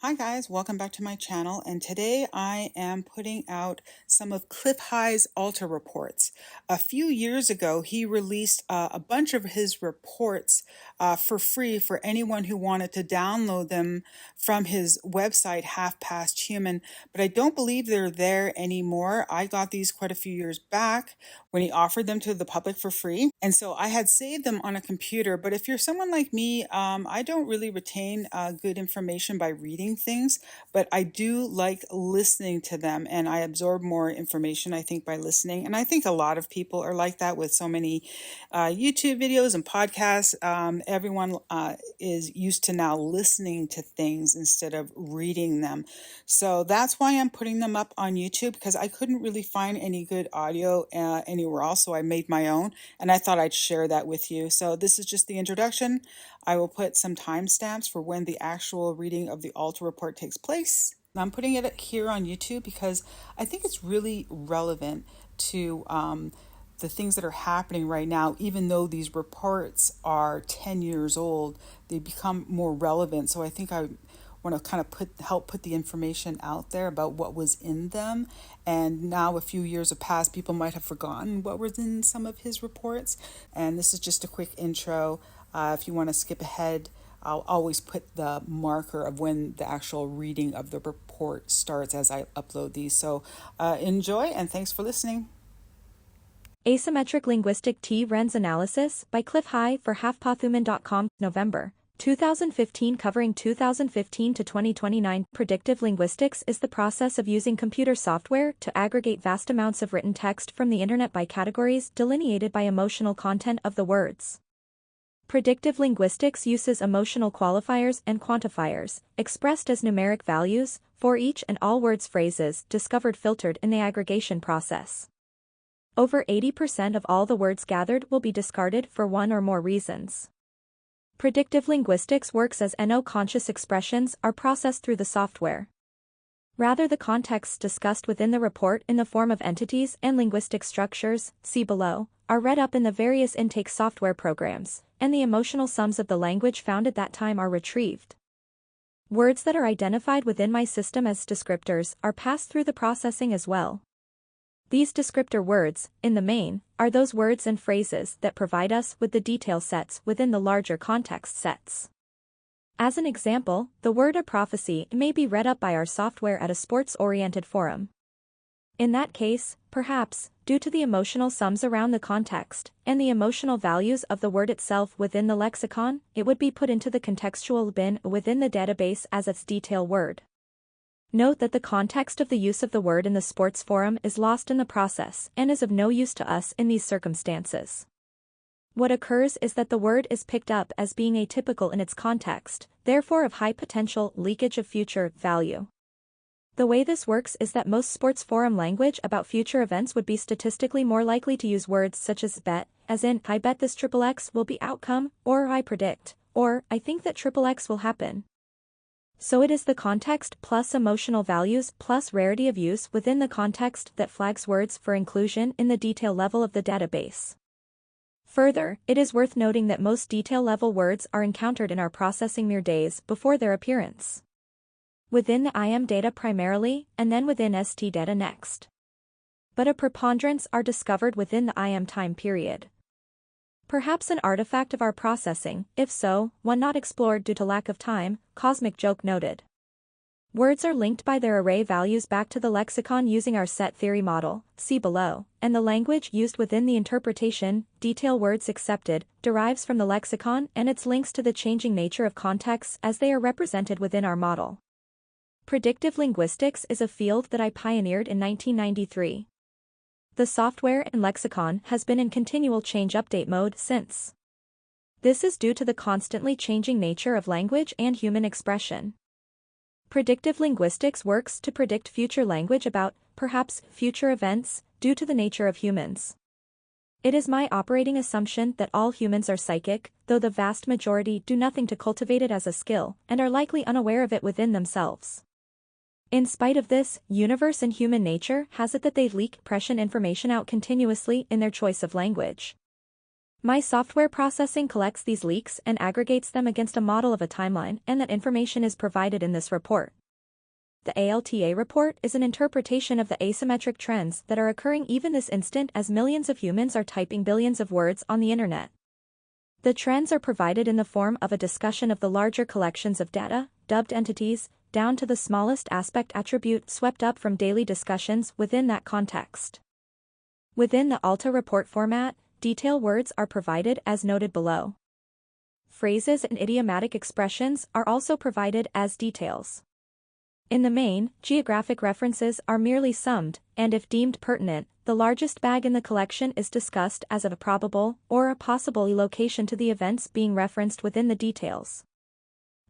Hi guys, welcome back to my channel, and today I am putting out some of Clif High's Alta Reports. A few years ago, he released a bunch of his reports for free for anyone who wanted to download them from his website, Half Past Human, but I don't believe they're there anymore. I got these quite a few years back when he offered them to the public for free, and so I had saved them on a computer, but if you're someone like me, I don't really retain good information by reading things, but I do like listening to them and I absorb more information, I think, by listening. And I think a lot of people are like that with so many YouTube videos and podcasts. Everyone is used to now listening to things instead of reading them. So that's why I'm putting them up on YouTube, because I couldn't really find any good audio anywhere else. So I made my own and I thought I'd share that with you. So this is just the introduction. I will put some timestamps for when the actual reading of the Alta report takes place. I'm putting it here on YouTube because I think it's really relevant to the things that are happening right now. Even though these reports are 10 years old, they become more relevant. So I think I want to kind of help put the information out there about what was in them. And now a few years have passed, people might have forgotten what was in some of his reports. And this is just a quick intro. If you want to skip ahead, I'll always put the marker of when the actual reading of the report starts as I upload these. So enjoy, and thanks for listening. Asymmetric Linguistic T-Rens Analysis by Clif High for halfpathuman.com, November 2015, covering 2015 to 2029. Predictive linguistics is the process of using computer software to aggregate vast amounts of written text from the internet by categories delineated by emotional content of the words. Predictive linguistics uses emotional qualifiers and quantifiers, expressed as numeric values, for each and all words phrases discovered filtered in the aggregation process. Over 80% of all the words gathered will be discarded for one or more reasons. Predictive linguistics works as no-conscious expressions are processed through the software. Rather, the contexts discussed within the report in the form of entities and linguistic structures, see below, are read up in the various intake software programs, and the emotional sums of the language found at that time are retrieved. Words that are identified within my system as descriptors are passed through the processing as well. These descriptor words, in the main, are those words and phrases that provide us with the detail sets within the larger context sets. As an example, the word a prophecy may be read up by our software at a sports-oriented forum. In that case, perhaps, due to the emotional sums around the context, and the emotional values of the word itself within the lexicon, it would be put into the contextual bin within the database as its detail word. Note that the context of the use of the word in the sports forum is lost in the process and is of no use to us in these circumstances. What occurs is that the word is picked up as being atypical in its context, therefore of high potential leakage of future value. The way this works is that most sports forum language about future events would be statistically more likely to use words such as bet, as in, I bet this XXX will be outcome, or I predict, or I think that XXX will happen. So it is the context plus emotional values plus rarity of use within the context that flags words for inclusion in the detail level of the database. Further, it is worth noting that most detail-level words are encountered in our processing mere days before their appearance. Within the IM data primarily, and then within ST data next. But a preponderance are discovered within the IM time period. Perhaps an artifact of our processing, if so, one not explored due to lack of time, Cosmic Joke noted. Words are linked by their array values back to the lexicon using our set theory model, see below, and the language used within the interpretation, detail words accepted, derives from the lexicon and its links to the changing nature of contexts as they are represented within our model. Predictive linguistics is a field that I pioneered in 1993. The software and lexicon has been in continual change-update mode since. This is due to the constantly changing nature of language and human expression. Predictive linguistics works to predict future language about, perhaps, future events, due to the nature of humans. It is my operating assumption that all humans are psychic, though the vast majority do nothing to cultivate it as a skill, and are likely unaware of it within themselves. In spite of this, universe and human nature has it that they leak prescient information out continuously in their choice of language. My software processing collects these leaks and aggregates them against a model of a timeline, and that information is provided in this report. The ALTA report is an interpretation of the asymmetric trends that are occurring even this instant as millions of humans are typing billions of words on the internet. The trends are provided in the form of a discussion of the larger collections of data, dubbed entities, down to the smallest aspect attribute swept up from daily discussions within that context. Within the Alta report format, detail words are provided as noted below. Phrases and idiomatic expressions are also provided as details. In the main, geographic references are merely summed, and if deemed pertinent, the largest bag in the collection is discussed as a probable or a possible location to the events being referenced within the details.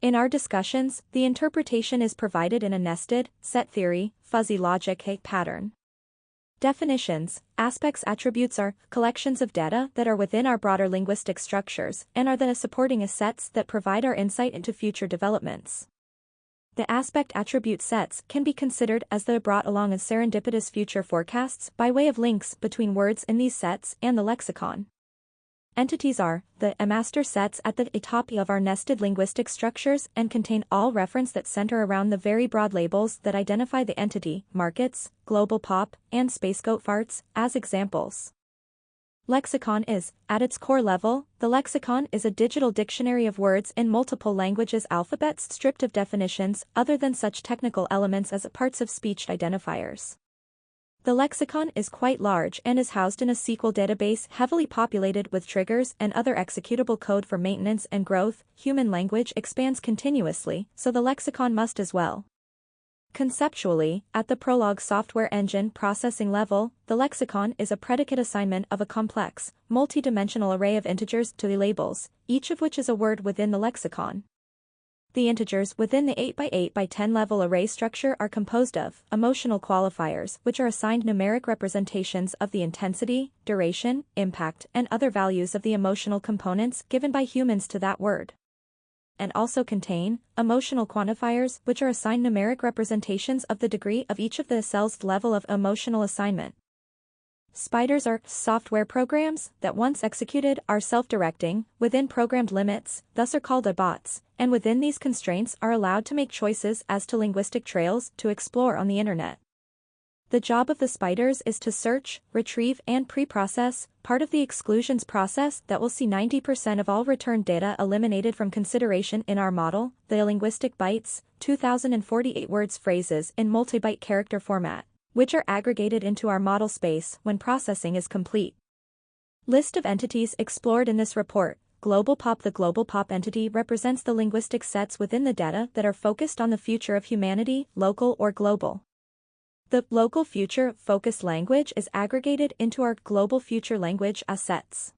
In our discussions, the interpretation is provided in a nested, set theory, fuzzy logic pattern. Definitions, aspects attributes are collections of data that are within our broader linguistic structures and are the supporting sets that provide our insight into future developments. The aspect attribute sets can be considered as the brought along as serendipitous future forecasts by way of links between words in these sets and the lexicon. Entities are the master sets at the top of our nested linguistic structures and contain all reference that center around the very broad labels that identify the entity, markets, GlobalPop, and SpaceGoatFarts, as examples. Lexicon is, at its core level, the lexicon is a digital dictionary of words in multiple languages, alphabets stripped of definitions other than such technical elements as parts of speech identifiers. The lexicon is quite large and is housed in a SQL database heavily populated with triggers and other executable code for maintenance and growth. Human language expands continuously, so the lexicon must as well. Conceptually, at the Prolog software engine processing level, the lexicon is a predicate assignment of a complex, multi-dimensional array of integers to the labels, each of which is a word within the lexicon. The integers within the 8x8x10 level array structure are composed of emotional qualifiers, which are assigned numeric representations of the intensity, duration, impact, and other values of the emotional components given by humans to that word. And also contain emotional quantifiers, which are assigned numeric representations of the degree of each of the cells' level of emotional assignment. Spiders are software programs that once executed are self-directing, within programmed limits, thus are called bots, and within these constraints are allowed to make choices as to linguistic trails to explore on the internet. The job of the spiders is to search, retrieve and pre-process, part of the exclusions process that will see 90% of all returned data eliminated from consideration in our model, the linguistic bytes, 2048 words phrases in multi-byte character format, which are aggregated into our model space when processing is complete. List of entities explored in this report. GlobalPop. The GlobalPop entity represents the linguistic sets within the data that are focused on the future of humanity, local or global. The local future focused language is aggregated into our global future language assets.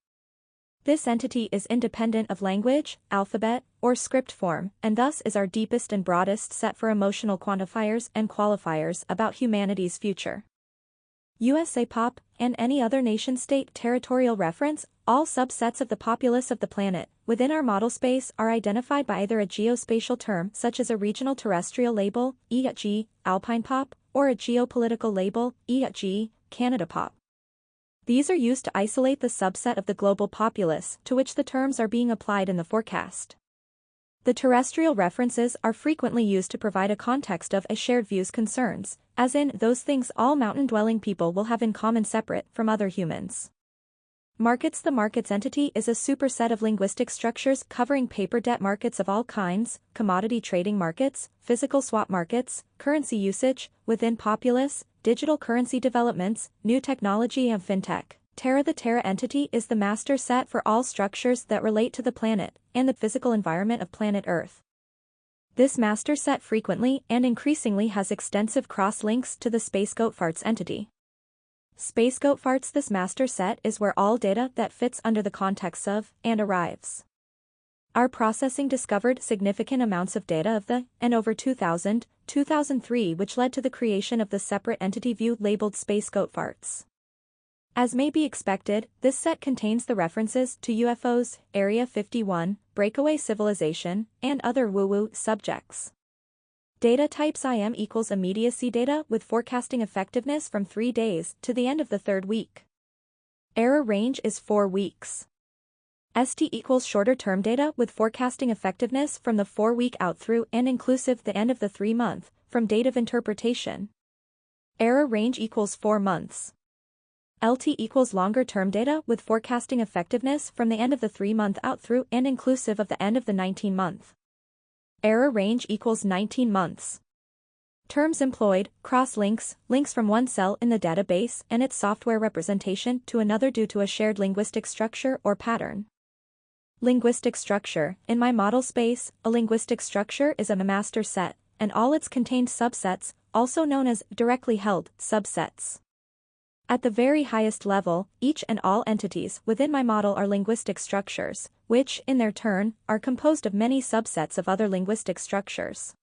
This entity is independent of language, alphabet, or script form, and thus is our deepest and broadest set for emotional quantifiers and qualifiers about humanity's future. USAPop, and any other nation-state territorial reference, all subsets of the populace of the planet, within our model space are identified by either a geospatial term such as a regional terrestrial label, e.g., AlpinePop, or a geopolitical label, e.g., CanadaPop. These are used to isolate the subset of the global populace to which the terms are being applied in the forecast. The terrestrial references are frequently used to provide a context of a shared view's concerns, as in those things all mountain-dwelling people will have in common separate from other humans. Markets. The markets entity is a superset of linguistic structures covering paper debt markets of all kinds, commodity trading markets, physical swap markets, currency usage, within populace, digital currency developments, new technology and fintech. Terra. The Terra entity is the master set for all structures that relate to the planet and the physical environment of planet Earth. This master set frequently and increasingly has extensive cross-links to the SpaceGoatFarts entity. SpaceGoatFarts. This master set is where all data that fits under the context of and arrives. Our processing discovered significant amounts of data of the and over 2000, 2003, which led to the creation of the separate entity view labeled SpaceGoatFarts. As may be expected, this set contains the references to UFOs, Area 51, breakaway civilization, and other woo-woo subjects. Data types IM equals immediacy data with forecasting effectiveness from 3 days to the end of the 3rd week. Error range is 4 weeks. ST equals shorter-term data with forecasting effectiveness from the 4-week out through and inclusive the end of the 3-month, from date of interpretation. Error range equals 4 months. LT equals longer-term data with forecasting effectiveness from the end of the 3-month out through and inclusive of the end of the 19-month. Error range equals 19 months. Terms employed, cross-links, links from one cell in the database and its software representation to another due to a shared linguistic structure or pattern. Linguistic structure. In my model space, a linguistic structure is a master set, and all its contained subsets, also known as directly held subsets. At the very highest level, each and all entities within my model are linguistic structures, which, in their turn, are composed of many subsets of other linguistic structures.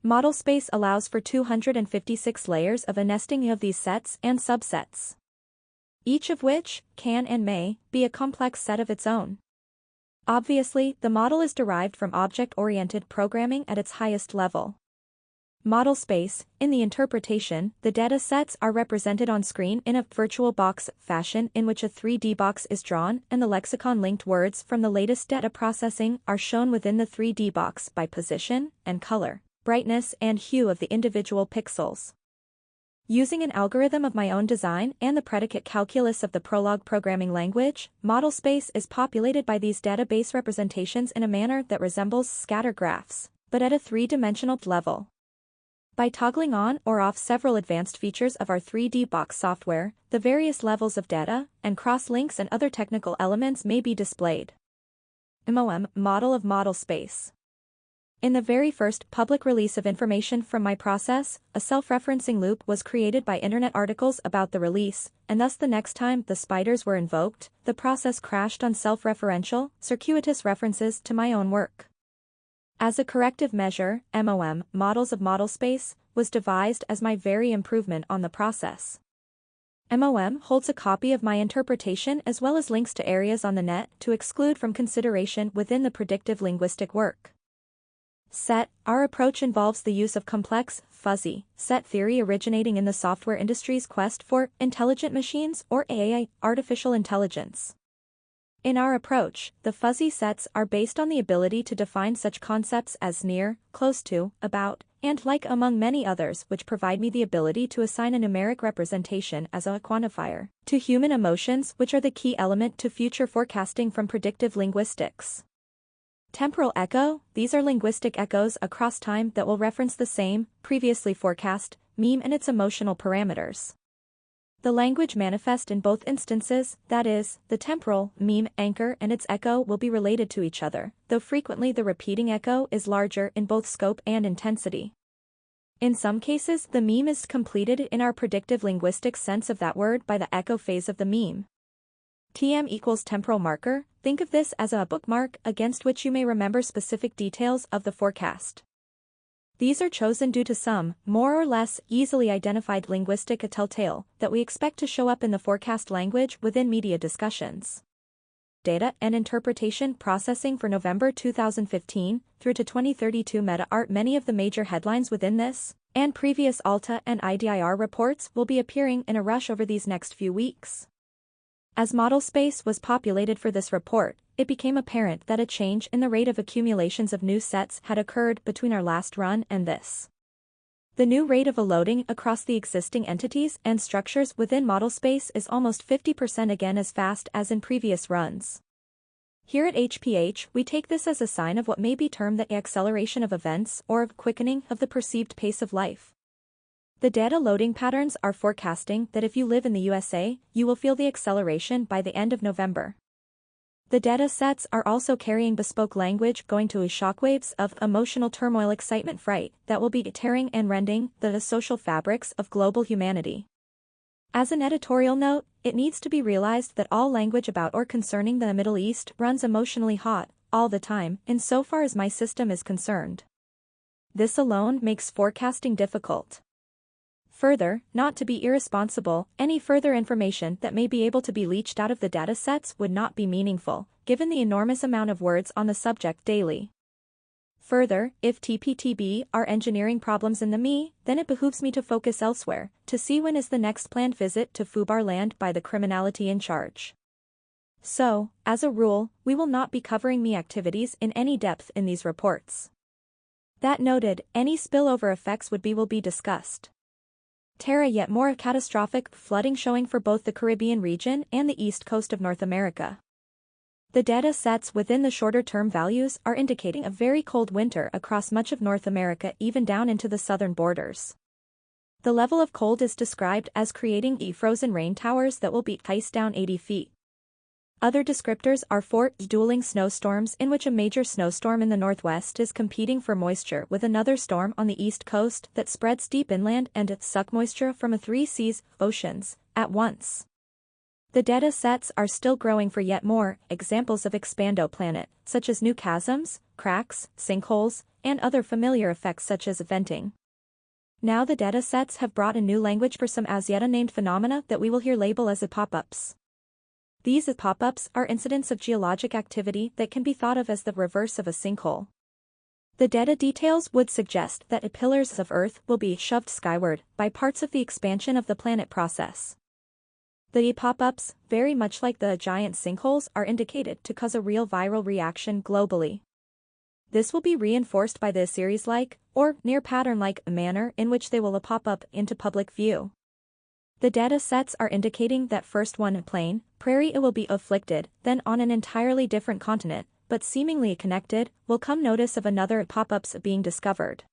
Model space allows for 256 layers of a nesting of these sets and subsets, each of which can and may be a complex set of its own. Obviously, the model is derived from object-oriented programming at its highest level. Model space. In the interpretation, the data sets are represented on screen in a virtual box fashion in which a 3D box is drawn and the lexicon-linked words from the latest data processing are shown within the 3D box by position and color, brightness and hue of the individual pixels. Using an algorithm of my own design and the predicate calculus of the Prolog programming language, model space is populated by these database representations in a manner that resembles scatter graphs, but at a 3-dimensional level. By toggling on or off several advanced features of our 3D box software, the various levels of data and cross-links and other technical elements may be displayed. MOM, Model of Model Space. In the very first public release of information from my process, a self-referencing loop was created by internet articles about the release, and thus the next time the spiders were invoked, the process crashed on self-referential, circuitous references to my own work. As a corrective measure, MOM, Models of Model Space, was devised as my very improvement on the process. MOM holds a copy of my interpretation as well as links to areas on the net to exclude from consideration within the predictive linguistic work. Set. Our approach involves the use of complex, fuzzy, set theory originating in the software industry's quest for intelligent machines or AI, artificial intelligence. In our approach, the fuzzy sets are based on the ability to define such concepts as near, close to, about, and like among many others which provide me the ability to assign a numeric representation as a quantifier to human emotions which are the key element to future forecasting from predictive linguistics. Temporal echo. These are linguistic echoes across time that will reference the same, previously forecast, meme and its emotional parameters. The language manifest in both instances, that is, the temporal, meme, anchor and its echo will be related to each other, though frequently the repeating echo is larger in both scope and intensity. In some cases the meme is completed in our predictive linguistic sense of that word by the echo phase of the meme. TM equals temporal marker. Think of this as a bookmark against which you may remember specific details of the forecast. These are chosen due to some, more or less, easily identified linguistic telltale that we expect to show up in the forecast language within media discussions. Data and interpretation processing for November 2015 through to 2032 meta-art. Many of the major headlines within this and previous Alta and IDIR reports will be appearing in a rush over these next few weeks. As model space was populated for this report, it became apparent that a change in the rate of accumulations of new sets had occurred between our last run and this. The new rate of loading across the existing entities and structures within model space is almost 50% again as fast as in previous runs. Here at HPH, we take this as a sign of what may be termed the acceleration of events or of quickening of the perceived pace of life. The data loading patterns are forecasting that if you live in the USA, you will feel the acceleration by the end of November. The data sets are also carrying bespoke language going to shockwaves of emotional turmoil, excitement, fright that will be tearing and rending the social fabrics of global humanity. As an editorial note, it needs to be realized that all language about or concerning the Middle East runs emotionally hot, all the time, insofar as my system is concerned. This alone makes forecasting difficult. Further, not to be irresponsible, any further information that may be able to be leached out of the datasets would not be meaningful, given the enormous amount of words on the subject daily. Further, if TPTB are engineering problems in the ME, then it behooves me to focus elsewhere, to see when is the next planned visit to Fubar land by the criminality in charge. So, as a rule, we will not be covering me activities in any depth in these reports. That noted, any spillover effects will be discussed. Terra, yet more catastrophic flooding showing for both the Caribbean region and the east coast of North America. The data sets within the shorter-term values are indicating a very cold winter across much of North America, even down into the southern borders. The level of cold is described as creating frozen rain towers that will be iced down 80 feet. Other descriptors are for dueling snowstorms, in which a major snowstorm in the northwest is competing for moisture with another storm on the east coast that spreads deep inland and suck moisture from a three seas, oceans, at once. The data sets are still growing for yet more examples of expando planet, such as new chasms, cracks, sinkholes, and other familiar effects such as venting. Now the data sets have brought a new language for some as yet unnamed phenomena that we will here label as pop-ups. These pop-ups are incidents of geologic activity that can be thought of as the reverse of a sinkhole. The data details would suggest that pillars of Earth will be shoved skyward by parts of the expansion of the planet process. The pop-ups, very much like the giant sinkholes, are indicated to cause a real viral reaction globally. This will be reinforced by the series-like, or near pattern-like, manner in which they will pop up into public view. The data sets are indicating that first one plain, prairie it will be afflicted, then on an entirely different continent, but seemingly connected, will come notice of another pop-ups being discovered.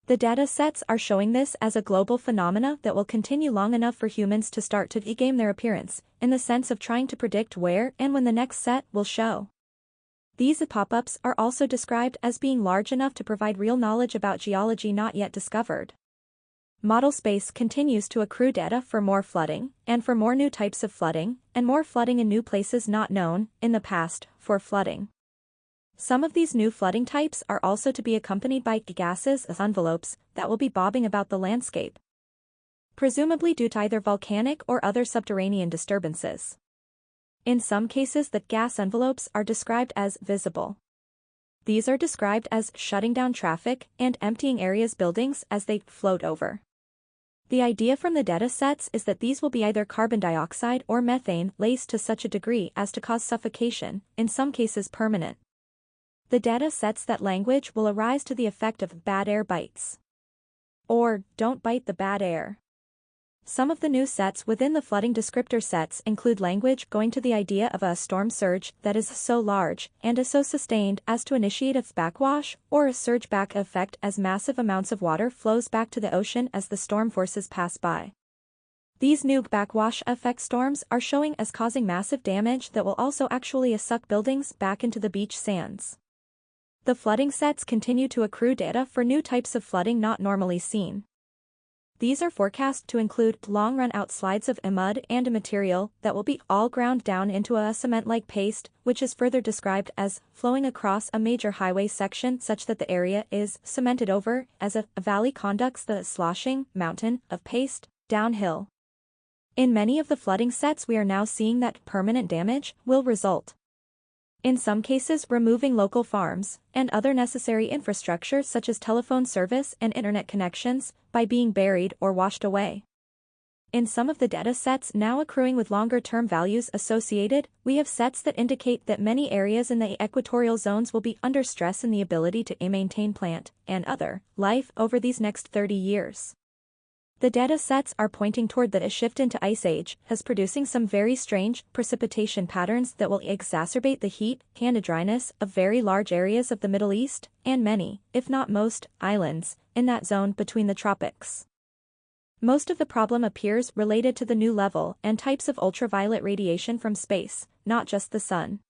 The data sets are showing this as a global phenomena that will continue long enough for humans to start to game their appearance, in the sense of trying to predict where and when the next set will show. These pop-ups are also described as being large enough to provide real knowledge about geology not yet discovered. Model space continues to accrue data for more flooding, and for more new types of flooding, and more flooding in new places not known, in the past, for flooding. Some of these new flooding types are also to be accompanied by gases as envelopes that will be bobbing about the landscape, presumably due to either volcanic or other subterranean disturbances. In some cases, the gas envelopes are described as visible. These are described as shutting down traffic and emptying areas buildings as they float over. The idea from the data sets is that these will be either carbon dioxide or methane laced to such a degree as to cause suffocation, in some cases permanent. The data sets that language will arise to the effect of bad air bites. Or, don't bite the bad air. Some of the new sets within the flooding descriptor sets include language going to the idea of a storm surge that is so large and is so sustained as to initiate a backwash or a surge back effect as massive amounts of water flows back to the ocean as the storm forces pass by. These new backwash effect storms are showing as causing massive damage that will also actually suck buildings back into the beach sands. The flooding sets continue to accrue data for new types of flooding not normally seen. These are forecast to include long run-out slides of mud and a material that will be all ground down into a cement-like paste, which is further described as flowing across a major highway section such that the area is cemented over as a valley conducts the sloshing mountain of paste downhill. In many of the flooding sets we are now seeing that permanent damage will result. In some cases, removing local farms and other necessary infrastructure such as telephone service and internet connections by being buried or washed away. In some of the data sets now accruing with longer-term values associated, we have sets that indicate that many areas in the equatorial zones will be under stress in the ability to maintain plant and other life over these next 30 years. The data sets are pointing toward that a shift into ice age has producing some very strange precipitation patterns that will exacerbate the heat and dryness of very large areas of the Middle East and many, if not most, islands in that zone between the tropics. Most of the problem appears related to the new level and types of ultraviolet radiation from space, not just the sun.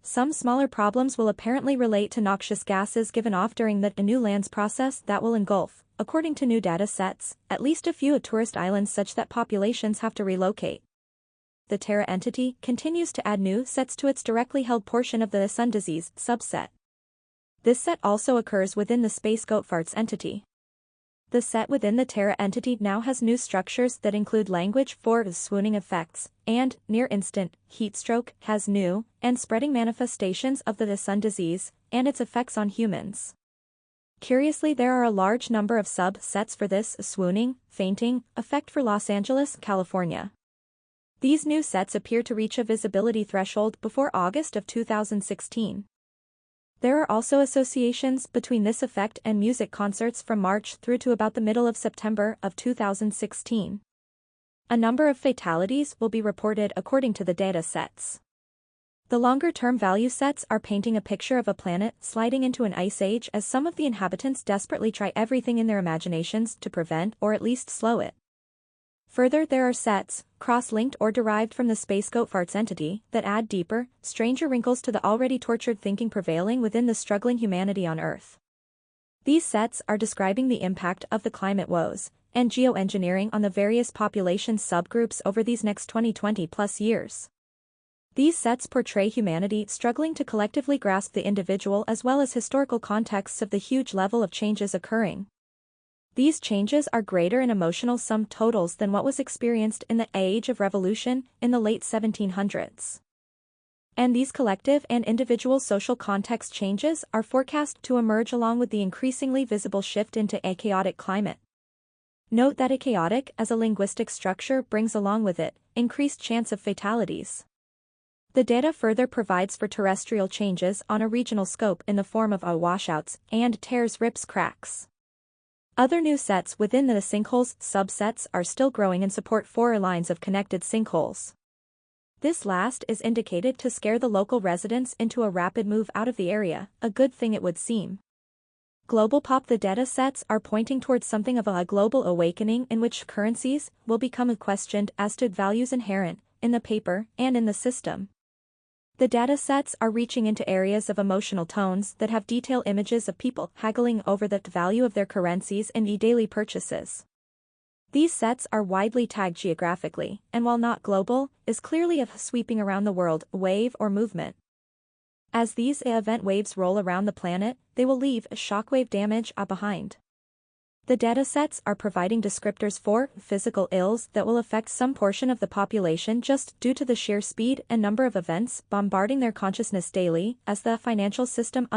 Some smaller problems will apparently relate to noxious gases given off during the new lands process that will engulf, according to new data sets, at least a few tourist islands such that populations have to relocate. The Terra entity continues to add new sets to its directly held portion of the sun disease subset. This set also occurs within the SpaceGoatFarts entity. The set within the Terra entity now has new structures that include language for swooning effects, and, near-instant, heatstroke has new and spreading manifestations of the sun disease and its effects on humans. Curiously, there are a large number of sub-sets for this swooning, fainting effect for Los Angeles, California. These new sets appear to reach a visibility threshold before August of 2016. There are also associations between this effect and music concerts from March through to about the middle of September of 2016. A number of fatalities will be reported according to the data sets. The longer-term value sets are painting a picture of a planet sliding into an ice age as some of the inhabitants desperately try everything in their imaginations to prevent or at least slow it. Further, there are sets, cross-linked or derived from the SpaceGoatFarts entity, that add deeper, stranger wrinkles to the already tortured thinking prevailing within the struggling humanity on Earth. These sets are describing the impact of the climate woes and geoengineering on the various population subgroups over these next 20+ years. These sets portray humanity struggling to collectively grasp the individual as well as historical contexts of the huge level of changes occurring. These changes are greater in emotional sum totals than what was experienced in the Age of Revolution in the late 1700s. And these collective and individual social context changes are forecast to emerge along with the increasingly visible shift into a chaotic climate. Note that a chaotic as a linguistic structure brings along with it increased chance of fatalities. The data further provides for terrestrial changes on a regional scope in the form of washouts and tears, rips, cracks. Other new sets within the sinkholes subsets are still growing and support 4 lines of connected sinkholes. This last is indicated to scare the local residents into a rapid move out of the area, a good thing it would seem. GlobalPop. The data sets are pointing towards something of a global awakening in which currencies will become questioned as to values inherent in the paper and in the system. The data sets are reaching into areas of emotional tones that have detailed images of people haggling over the value of their currencies in daily purchases. These sets are widely tagged geographically, and while not global, is clearly a sweeping around the world wave or movement. As these event waves roll around the planet, they will leave shockwave damage behind. The datasets are providing descriptors for physical ills that will affect some portion of the population just due to the sheer speed and number of events bombarding their consciousness daily as the financial system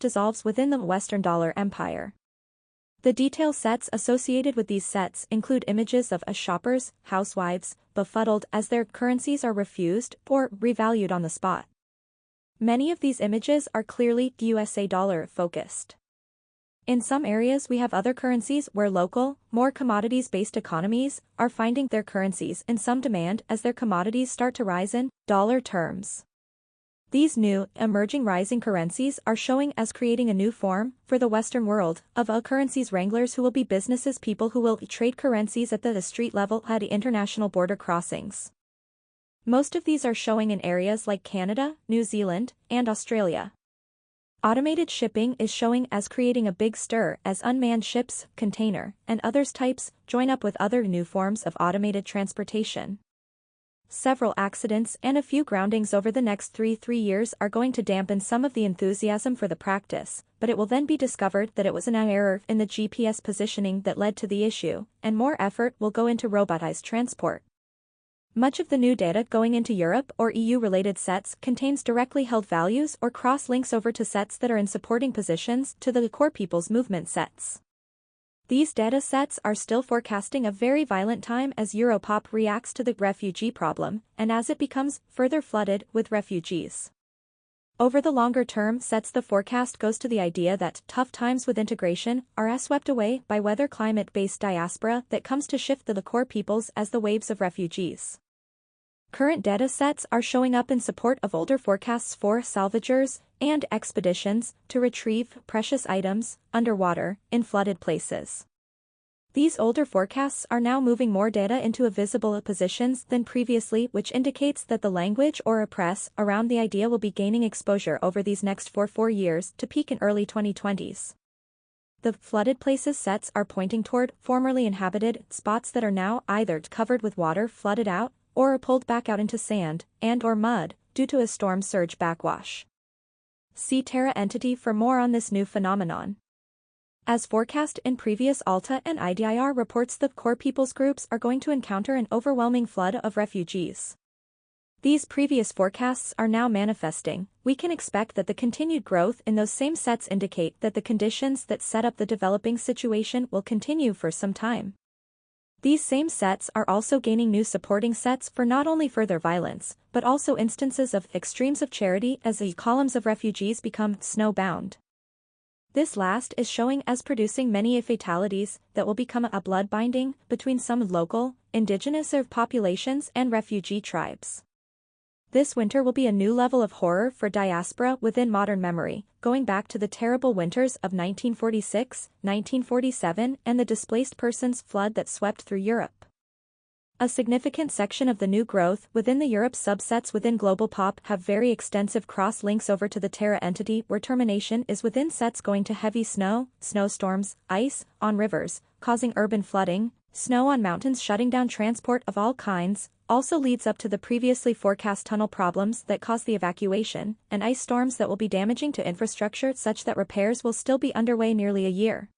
dissolves within the Western dollar empire. The detail sets associated with these sets include images of shoppers, housewives, befuddled as their currencies are refused or revalued on the spot. Many of these images are clearly USA dollar focused. In some areas we have other currencies where local, more commodities-based economies are finding their currencies in some demand as their commodities start to rise in dollar terms. These new, emerging rising currencies are showing as creating a new form for the Western world of currencies wranglers who will be businesses people who will trade currencies at the street level at international border crossings. Most of these are showing in areas like Canada, New Zealand, and Australia. Automated shipping is showing as creating a big stir as unmanned ships, container, and others types join up with other new forms of automated transportation. Several accidents and a few groundings over the next 3 years are going to dampen some of the enthusiasm for the practice, but it will then be discovered that it was an error in the GPS positioning that led to the issue, and more effort will go into robotized transport. Much of the new data going into Europe or EU-related sets contains directly held values or cross-links over to sets that are in supporting positions to the core people's movement sets. These data sets are still forecasting a very violent time as USAPop reacts to the refugee problem and as it becomes further flooded with refugees. Over the longer term sets, the forecast goes to the idea that tough times with integration are swept away by weather climate-based diaspora that comes to shift the core peoples as the waves of refugees. Current data sets are showing up in support of older forecasts for salvagers and expeditions to retrieve precious items underwater in flooded places. These older forecasts are now moving more data into visible positions than previously, which indicates that the language or press around the idea will be gaining exposure over these next 4 years to peak in early 2020s. The flooded places sets are pointing toward formerly inhabited spots that are now either covered with water flooded out or are pulled back out into sand and or mud due to a storm surge backwash. See Terra entity for more on this new phenomenon. As forecast in previous Alta and IDIR reports, the core peoples groups are going to encounter an overwhelming flood of refugees. These previous forecasts are now manifesting. We can expect that the continued growth in those same sets indicate that the conditions that set up the developing situation will continue for some time. These same sets are also gaining new supporting sets for not only further violence, but also instances of extremes of charity as the columns of refugees become snowbound. This last is showing as producing many fatalities that will become a blood binding between some local, indigenous populations and refugee tribes. This winter will be a new level of horror for diaspora within modern memory, going back to the terrible winters of 1946, 1947 and the displaced persons flood that swept through Europe. A significant section of the new growth within the Europe subsets within GlobalPop have very extensive cross-links over to the Terra entity where termination is within sets going to heavy snow, snowstorms, ice, on rivers, causing urban flooding, snow on mountains shutting down transport of all kinds, also leads up to the previously forecast tunnel problems that cause the evacuation, and ice storms that will be damaging to infrastructure such that repairs will still be underway nearly a year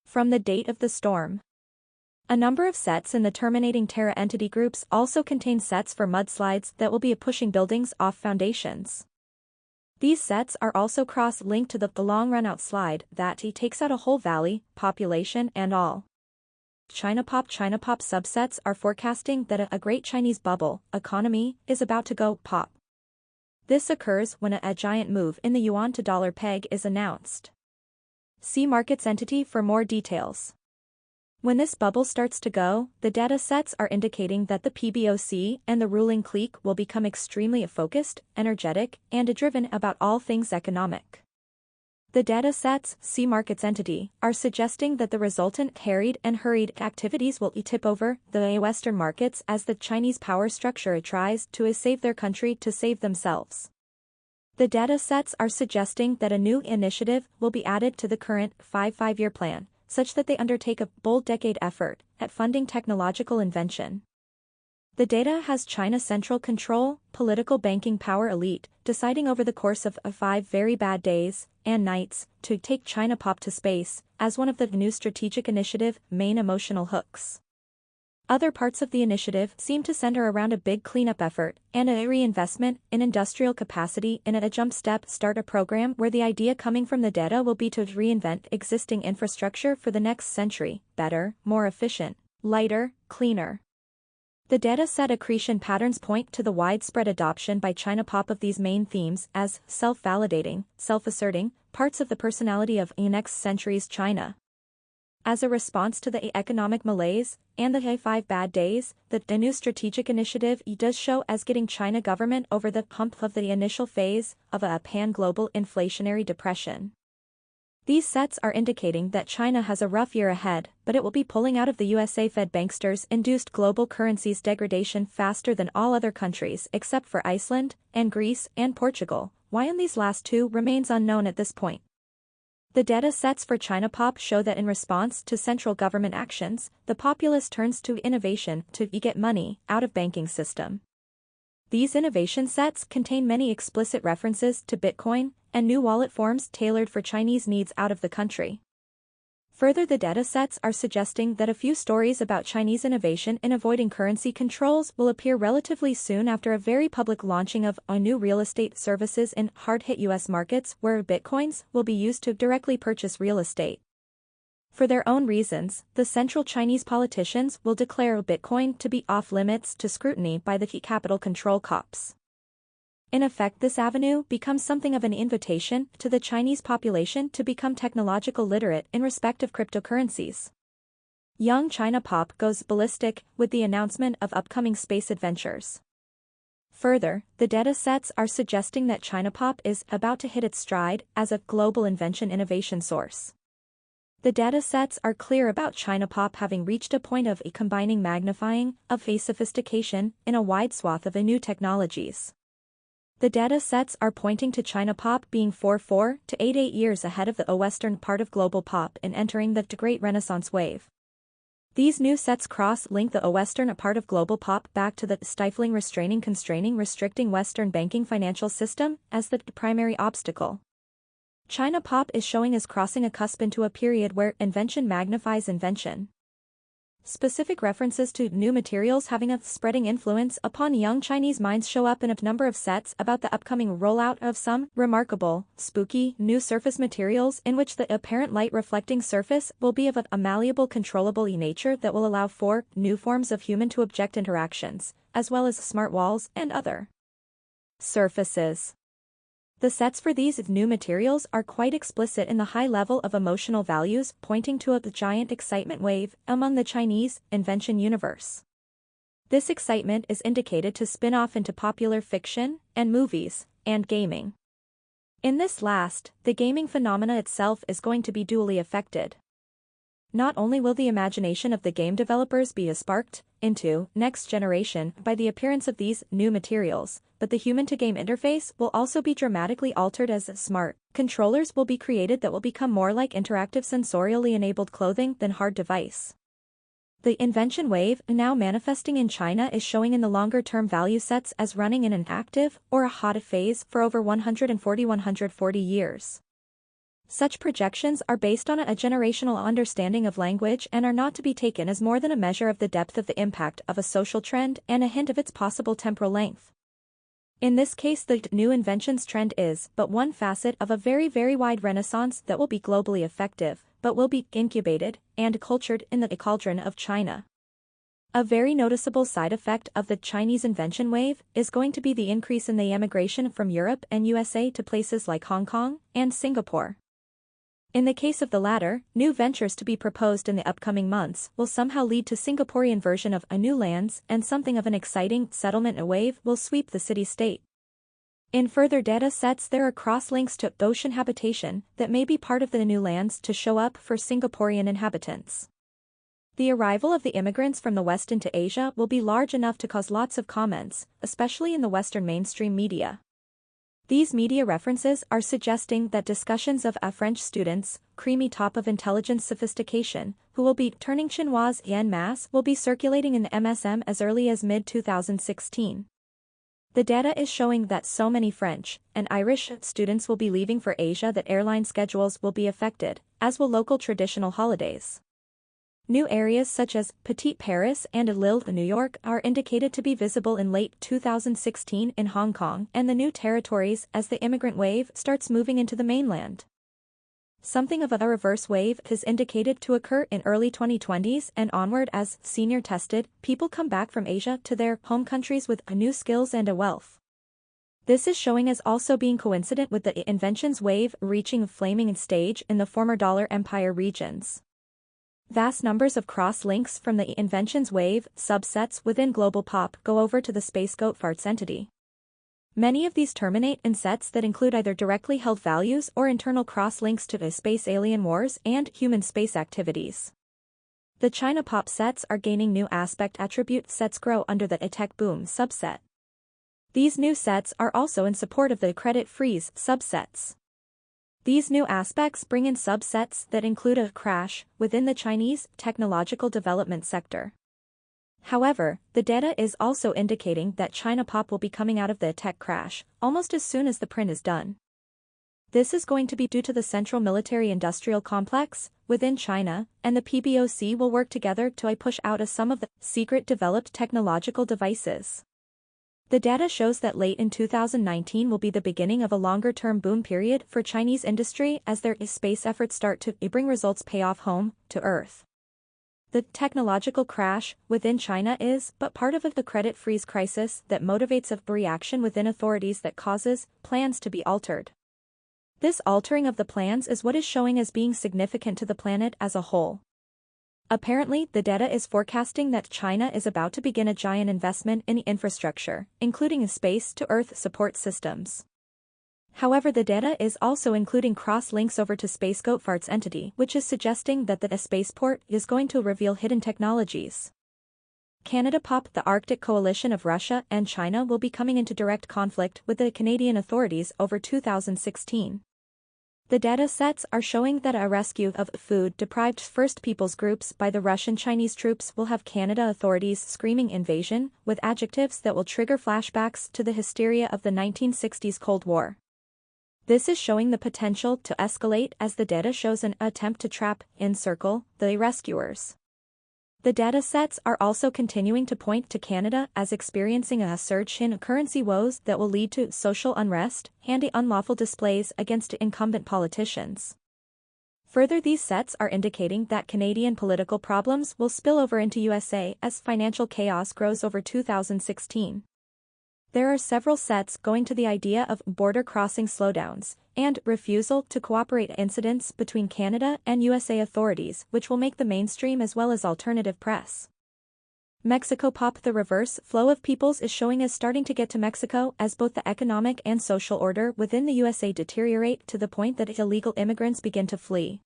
from the date of the storm. A number of sets in the terminating Terra entity groups also contain sets for mudslides that will be pushing buildings off foundations. These sets are also cross-linked to the long run-out slide that takes out a whole valley, population and all. ChinaPop subsets are forecasting that a great Chinese bubble economy is about to go pop. This occurs when a giant move in the yuan to dollar peg is announced. See markets entity for more details. When this bubble starts to go, the data sets are indicating that the PBOC and the ruling clique will become extremely focused, energetic, and driven about all things economic. The data sets, see markets entity, are suggesting that the resultant harried and hurried activities will tip over the Western markets as the Chinese power structure tries to save their country to save themselves. The data sets are suggesting that a new initiative will be added to the current five-year plan, such that they undertake a bold decade effort at funding technological invention. The data has China central control, political banking power elite, deciding over the course of 5 very bad days and nights to take ChinaPop to space as one of the new strategic initiative main emotional hooks. Other parts of the initiative seem to center around a big cleanup effort and a reinvestment in industrial capacity in a jump start a program where the idea coming from the data will be to reinvent existing infrastructure for the next century, better, more efficient, lighter, cleaner. The data set accretion patterns point to the widespread adoption by ChinaPop of these main themes as self-validating, self-asserting, parts of the personality of next century's China. As a response to the economic malaise and the 5 bad days, the new strategic initiative does show as getting China government over the hump of the initial phase of a pan-global inflationary depression. These sets are indicating that China has a rough year ahead, but it will be pulling out of the USA Fed banksters-induced global currencies degradation faster than all other countries except for Iceland and Greece and Portugal. Why in these last two remains unknown at this point. The data sets for ChinaPop show that in response to central government actions, the populace turns to innovation to get money out of banking system. These innovation sets contain many explicit references to Bitcoin and new wallet forms tailored for Chinese needs out of the country. Further, the data sets are suggesting that a few stories about Chinese innovation in avoiding currency controls will appear relatively soon after a very public launching of a new real estate services in hard-hit U.S. markets where Bitcoins will be used to directly purchase real estate. For their own reasons, the central Chinese politicians will declare Bitcoin to be off-limits to scrutiny by the capital control cops. In effect, this avenue becomes something of an invitation to the Chinese population to become technological literate in respect of cryptocurrencies. Young ChinaPop goes ballistic with the announcement of upcoming space adventures. Further, the data sets are suggesting that ChinaPop is about to hit its stride as a global invention innovation source. The data sets are clear about ChinaPop having reached a point of combining magnifying of a sophistication in a wide swath of new technologies. The data sets are pointing to ChinaPop being 4 to 8 years ahead of the western part of GlobalPop in entering the Great Renaissance wave. These new sets cross-link the western part of GlobalPop back to the stifling constraining restricting western banking financial system as the primary obstacle. ChinaPop is showing as crossing a cusp into a period where invention magnifies invention. Specific references to new materials having a spreading influence upon young Chinese minds show up in a number of sets about the upcoming rollout of some remarkable, spooky, new surface materials in which the apparent light-reflecting surface will be of a malleable controllable nature that will allow for new forms of human-to-object interactions, as well as smart walls and other surfaces. The sets for these new materials are quite explicit in the high level of emotional values, pointing to a giant excitement wave among the Chinese invention universe. This excitement is indicated to spin off into popular fiction and movies and gaming. In this last, the gaming phenomena itself is going to be duly affected. Not only will the imagination of the game developers be sparked into next generation by the appearance of these new materials, but the human-to-game interface will also be dramatically altered as smart controllers will be created that will become more like interactive sensorially enabled clothing than hard device. The invention wave now manifesting in China is showing in the longer-term value sets as running in an active or a hot phase for over 140 years. Such projections are based on a generational understanding of language and are not to be taken as more than a measure of the depth of the impact of a social trend and a hint of its possible temporal length. In this case, the new inventions trend is but one facet of a very, very wide renaissance that will be globally effective, but will be incubated and cultured in the cauldron of China. A very noticeable side effect of the Chinese invention wave is going to be the increase in the emigration from Europe and USA to places like Hong Kong and Singapore. In the case of the latter, new ventures to be proposed in the upcoming months will somehow lead to Singaporean version of a new lands and something of an exciting settlement wave will sweep the city-state. In further data sets there are cross-links to ocean habitation that may be part of the new lands to show up for Singaporean inhabitants. The arrival of the immigrants from the West into Asia will be large enough to cause lots of comments, especially in the Western mainstream media. These media references are suggesting that discussions of a French students' creamy top of intelligence sophistication, who will be turning Chinois en masse, will be circulating in the MSM as early as mid-2016. The data is showing that so many French and Irish students will be leaving for Asia that airline schedules will be affected, as will local traditional holidays. New areas such as Petite Paris and Lille, New York, are indicated to be visible in late 2016 in Hong Kong and the new territories as the immigrant wave starts moving into the mainland. Something of a reverse wave is indicated to occur in early 2020s and onward as senior tested people come back from Asia to their home countries with new skills and a wealth. This is showing as also being coincident with the inventions wave reaching a flaming stage in the former dollar empire regions. Vast numbers of cross-links from the inventions wave subsets within GlobalPop go over to the SpaceGoatFarts entity. Many of these terminate in sets that include either directly held values or internal cross-links to the space alien wars and human space activities. The ChinaPop sets are gaining new aspect attribute sets grow under the tech boom subset. These new sets are also in support of the credit freeze subsets. These new aspects bring in subsets that include a crash within the Chinese technological development sector. However, the data is also indicating that ChinaPop will be coming out of the tech crash almost as soon as the print is done. This is going to be due to the central military-industrial complex within China, and the PBOC will work together to push out some of the secret developed technological devices. The data shows that late in 2019 will be the beginning of a longer-term boom period for Chinese industry as their space efforts start to bring results pay off home to Earth. The technological crash within China is but part of the credit freeze crisis that motivates a reaction within authorities that causes plans to be altered. This altering of the plans is what is showing as being significant to the planet as a whole. Apparently, the data is forecasting that China is about to begin a giant investment in infrastructure, including space-to-Earth support systems. However, the data is also including cross-links over to SpaceGoatFarts entity, which is suggesting that the spaceport is going to reveal hidden technologies. CanadaPop, the Arctic coalition of Russia and China, will be coming into direct conflict with the Canadian authorities over 2016. The data sets are showing that a rescue of food-deprived First Peoples groups by the Russian-Chinese troops will have Canada authorities screaming invasion with adjectives that will trigger flashbacks to the hysteria of the 1960s Cold War. This is showing the potential to escalate as the data shows an attempt to trap, encircle, the rescuers. The data sets are also continuing to point to Canada as experiencing a surge in currency woes that will lead to social unrest and unlawful displays against incumbent politicians. Further, these sets are indicating that Canadian political problems will spill over into USA as financial chaos grows over 2016. There are several sets going to the idea of border crossing slowdowns and refusal to cooperate incidents between Canada and USA authorities, which will make the mainstream as well as alternative press. MexicoPop: the reverse flow of peoples is showing as starting to get to Mexico as both the economic and social order within the USA deteriorate to the point that illegal immigrants begin to flee.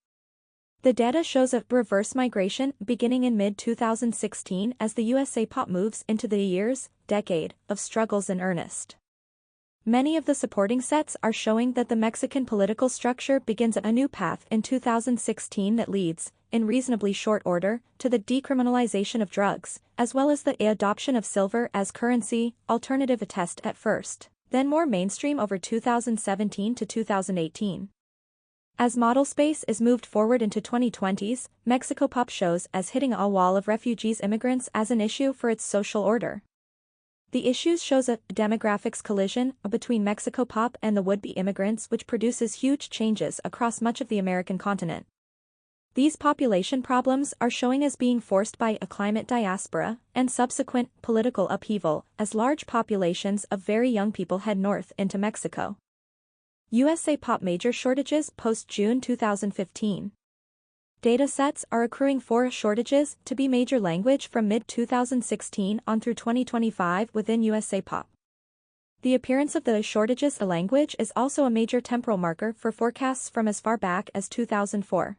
The data shows a reverse migration beginning in mid-2016 as the USAPop moves into the decade of struggles in earnest. Many of the supporting sets are showing that the Mexican political structure begins a new path in 2016 that leads, in reasonably short order, to the decriminalization of drugs, as well as the adoption of silver as currency, alternative attest at first, then more mainstream over 2017 to 2018. As model space is moved forward into 2020s, MexicoPop shows as hitting a wall of refugees immigrants as an issue for its social order. The issues shows a demographics collision between MexicoPop and the would-be immigrants, which produces huge changes across much of the American continent. These population problems are showing as being forced by a climate diaspora and subsequent political upheaval as large populations of very young people head north into Mexico. USAPop major shortages post-June 2015. Data sets are accruing for shortages to be major language from mid-2016 on through 2025 within USAPop. The appearance of the shortages of language is also a major temporal marker for forecasts from as far back as 2004.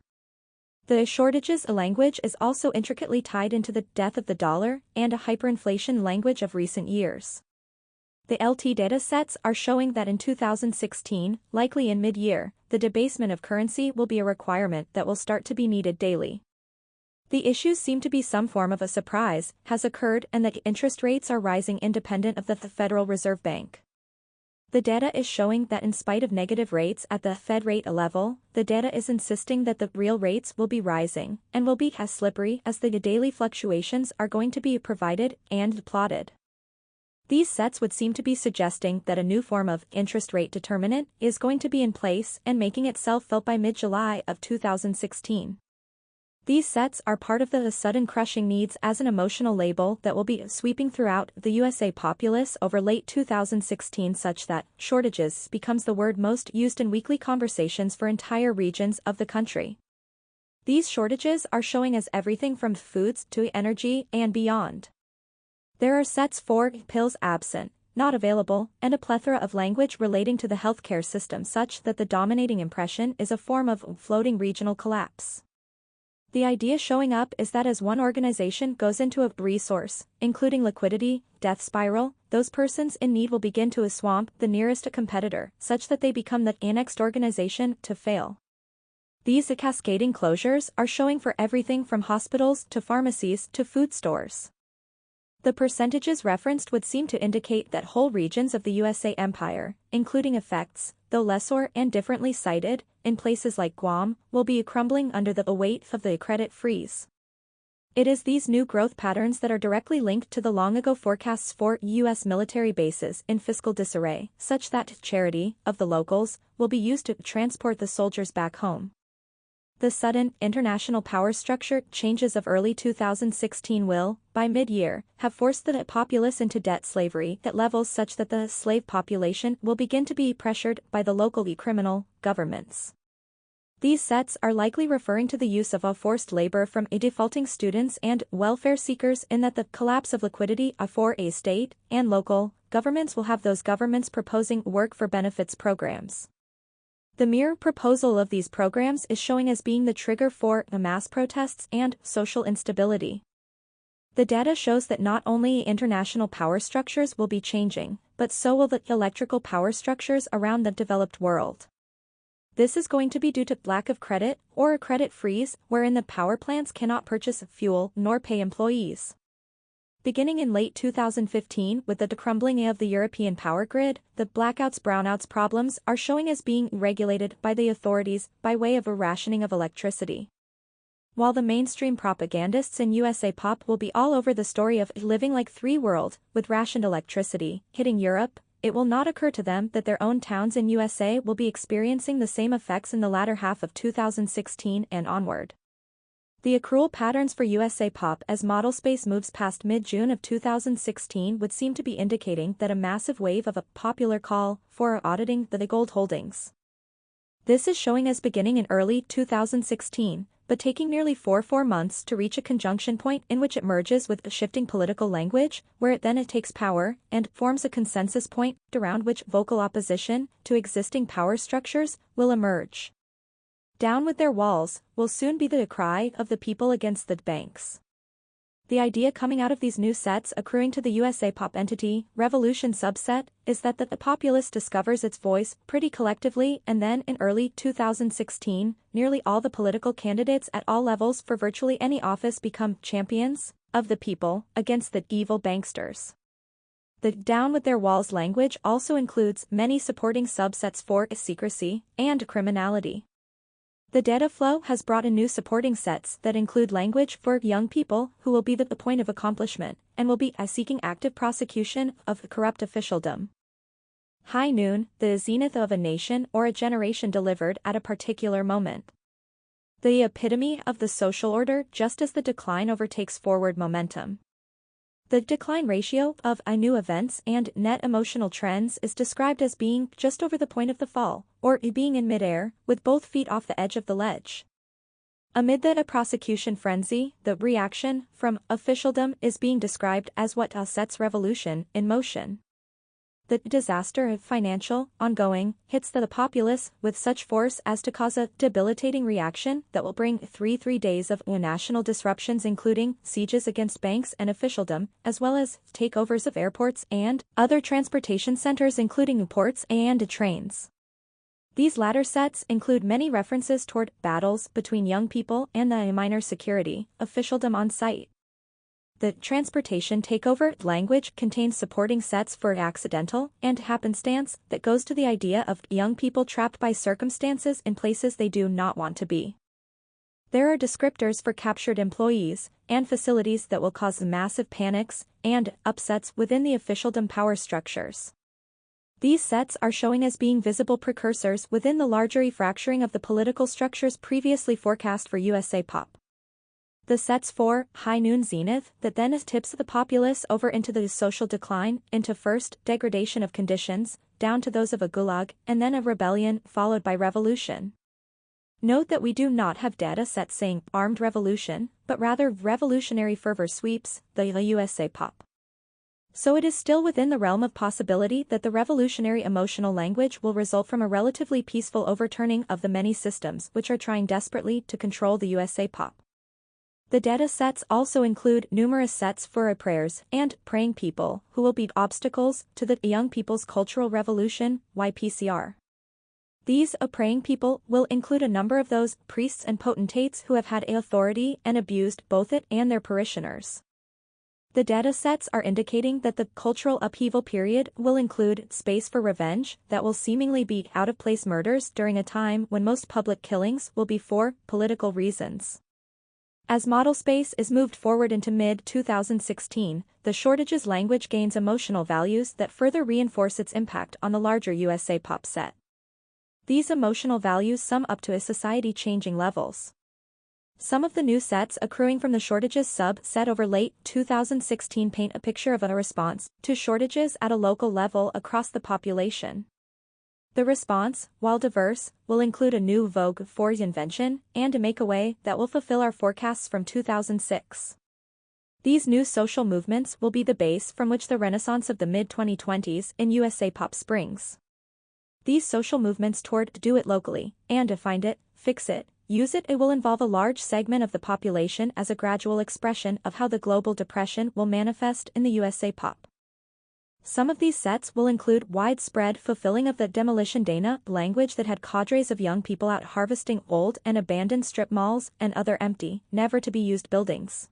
The shortages of language is also intricately tied into the death of the dollar and a hyperinflation language of recent years. The LT data sets are showing that in 2016, likely in mid-year, the debasement of currency will be a requirement that will start to be needed daily. The issues seem to be some form of a surprise has occurred and that interest rates are rising independent of the Federal Reserve Bank. The data is showing that in spite of negative rates at the Fed rate level, the data is insisting that the real rates will be rising and will be as slippery as the daily fluctuations are going to be provided and plotted. These sets would seem to be suggesting that a new form of interest rate determinant is going to be in place and making itself felt by mid-July of 2016. These sets are part of the sudden crushing needs as an emotional label that will be sweeping throughout the USA populace over late 2016 such that shortages becomes the word most used in weekly conversations for entire regions of the country. These shortages are showing as everything from foods to energy and beyond. There are sets for pills absent, not available, and a plethora of language relating to the healthcare system such that the dominating impression is a form of floating regional collapse. The idea showing up is that as one organization goes into a resource, including liquidity, death spiral, those persons in need will begin to swamp the nearest competitor such that they become the annexed organization to fail. These cascading closures are showing for everything from hospitals to pharmacies to food stores. The percentages referenced would seem to indicate that whole regions of the USA empire, including effects, though lesser and differently cited, in places like Guam, will be crumbling under the weight of the credit freeze. It is these new growth patterns that are directly linked to the long-ago forecasts for U.S. military bases in fiscal disarray, such that charity of the locals will be used to transport the soldiers back home. The sudden international power structure changes of early 2016 will, by mid-year, have forced the populace into debt slavery at levels such that the slave population will begin to be pressured by the local criminal governments. These sets are likely referring to the use of forced labor from defaulting students and welfare seekers in that the collapse of liquidity for a state and local governments will have those governments proposing work for benefits programs. The mere proposal of these programs is showing as being the trigger for the mass protests and social instability. The data shows that not only international power structures will be changing, but so will the electrical power structures around the developed world. This is going to be due to lack of credit or a credit freeze wherein the power plants cannot purchase fuel nor pay employees. Beginning in late 2015 with the decrumbling of the European power grid, the blackouts-brownouts problems are showing as being regulated by the authorities by way of a rationing of electricity. While the mainstream propagandists in USAPop will be all over the story of living like three world, with rationed electricity, hitting Europe, it will not occur to them that their own towns in USA will be experiencing the same effects in the latter half of 2016 and onward. The accrual patterns for USAPop as model space moves past mid-June of 2016 would seem to be indicating that a massive wave of a popular call for auditing the gold holdings. This is showing as beginning in early 2016, but taking nearly 4 months to reach a conjunction point in which it merges with a shifting political language, where it takes power and forms a consensus point around which vocal opposition to existing power structures will emerge. Down with their walls will soon be the cry of the people against the banks. The idea coming out of these new sets accruing to the USAPop entity, Revolution subset, is that the populace discovers its voice pretty collectively, and then in early 2016, nearly all the political candidates at all levels for virtually any office become champions of the people against the evil banksters. The down with their walls language also includes many supporting subsets for secrecy and criminality. The data flow has brought in new supporting sets that include language for young people who will be the point of accomplishment and will be seeking active prosecution of corrupt officialdom. High noon, the zenith of a nation or a generation delivered at a particular moment. The epitome of the social order just as the decline overtakes forward momentum. The decline ratio of new events and net emotional trends is described as being just over the point of the fall, or being in midair, with both feet off the edge of the ledge. Amid the prosecution frenzy, the reaction from officialdom is being described as what sets revolution in motion. The disaster of financial, ongoing, hits the populace with such force as to cause a debilitating reaction that will bring three days of national disruptions, including sieges against banks and officialdom, as well as takeovers of airports and other transportation centers including ports and trains. These latter sets include many references toward battles between young people and the minor security, officialdom on site. The transportation takeover language contains supporting sets for accidental and happenstance that goes to the idea of young people trapped by circumstances in places they do not want to be. There are descriptors for captured employees and facilities that will cause massive panics and upsets within the officialdom power structures. These sets are showing as being visible precursors within the larger fracturing of the political structures previously forecast for USAPop. The sets for high noon zenith that then tips the populace over into the social decline, into first degradation of conditions, down to those of a gulag, and then a rebellion followed by revolution. Note that we do not have data sets saying armed revolution, but rather revolutionary fervor sweeps, the USAPop. So it is still within the realm of possibility that the revolutionary emotional language will result from a relatively peaceful overturning of the many systems which are trying desperately to control the USAPop. The data sets also include numerous sets for prayers and praying people who will be obstacles to the young people's cultural revolution, YPCR. These praying people will include a number of those priests and potentates who have had authority and abused both it and their parishioners. The data sets are indicating that the cultural upheaval period will include space for revenge that will seemingly be out-of-place murders during a time when most public killings will be for political reasons. As model space is moved forward into mid-2016, the shortages language gains emotional values that further reinforce its impact on the larger USAPop set. These emotional values sum up to a society-changing levels. Some of the new sets accruing from the shortages sub-set over late 2016 paint a picture of a response to shortages at a local level across the population. The response, while diverse, will include a new vogue for invention and a make-away that will fulfill our forecasts from 2006. These new social movements will be the base from which the renaissance of the mid-2020s in USAPop springs. These social movements toward do it locally, and to find it, fix it, use it will involve a large segment of the population as a gradual expression of how the global depression will manifest in the USAPop. Some of these sets will include widespread fulfilling of the demolition Dana language that had cadres of young people out harvesting old and abandoned strip malls and other empty, never-to-be-used buildings.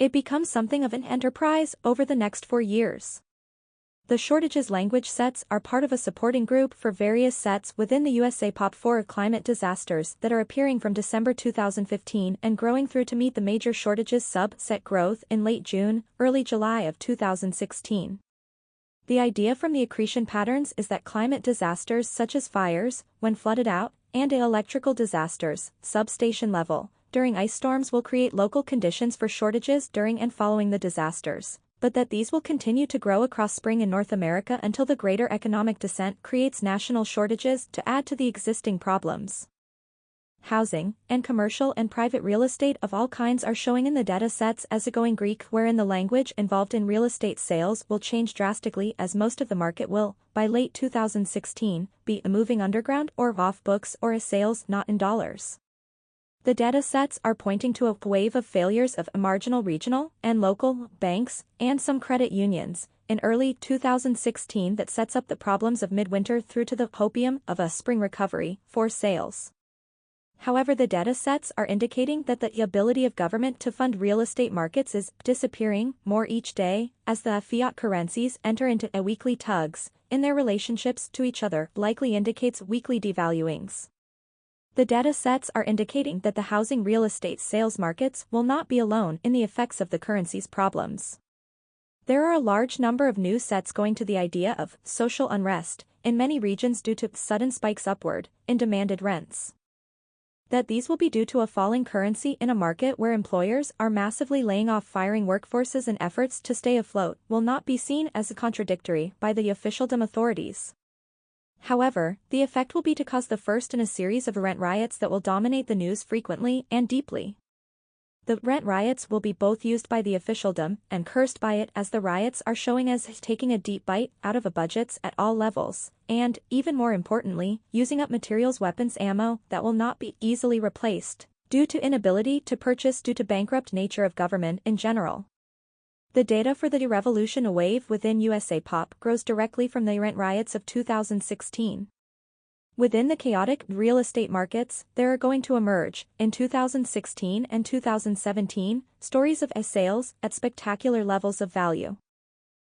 It becomes something of an enterprise over the next 4 years. The shortages language sets are part of a supporting group for various sets within the USAPop 4 climate disasters that are appearing from December 2015 and growing through to meet the major shortages subset growth in late June, early July of 2016. The idea from the accretion patterns is that climate disasters such as fires, when flooded out, and electrical disasters, substation level, during ice storms will create local conditions for shortages during and following the disasters, but that these will continue to grow across spring in North America until the greater economic descent creates national shortages to add to the existing problems. Housing, and commercial and private real estate of all kinds are showing in the data sets as a going Greek wherein the language involved in real estate sales will change drastically as most of the market will, by late 2016, be moving underground or off books or as sales not in dollars. The data sets are pointing to a wave of failures of marginal regional and local banks and some credit unions in early 2016 that sets up the problems of midwinter through to the hopium of a spring recovery for sales. However, the data sets are indicating that the ability of government to fund real estate markets is disappearing more each day as the fiat currencies enter into a weekly tugs in their relationships to each other likely indicates weekly devaluings. The data sets are indicating that the housing real estate sales markets will not be alone in the effects of the currency's problems. There are a large number of new sets going to the idea of social unrest in many regions due to sudden spikes upward in demanded rents. That these will be due to a falling currency in a market where employers are massively laying off firing workforces in efforts to stay afloat will not be seen as contradictory by the officialdom authorities. However, the effect will be to cause the first in a series of rent riots that will dominate the news frequently and deeply. The rent riots will be both used by the officialdom and cursed by it as the riots are showing as taking a deep bite out of budgets at all levels, and, even more importantly, using up materials weapons ammo that will not be easily replaced, due to inability to purchase due to bankrupt nature of government in general. The data for the revolution wave within USAPop grows directly from the rent riots of 2016. Within the chaotic real estate markets, there are going to emerge, in 2016 and 2017, stories of sales at spectacular levels of value.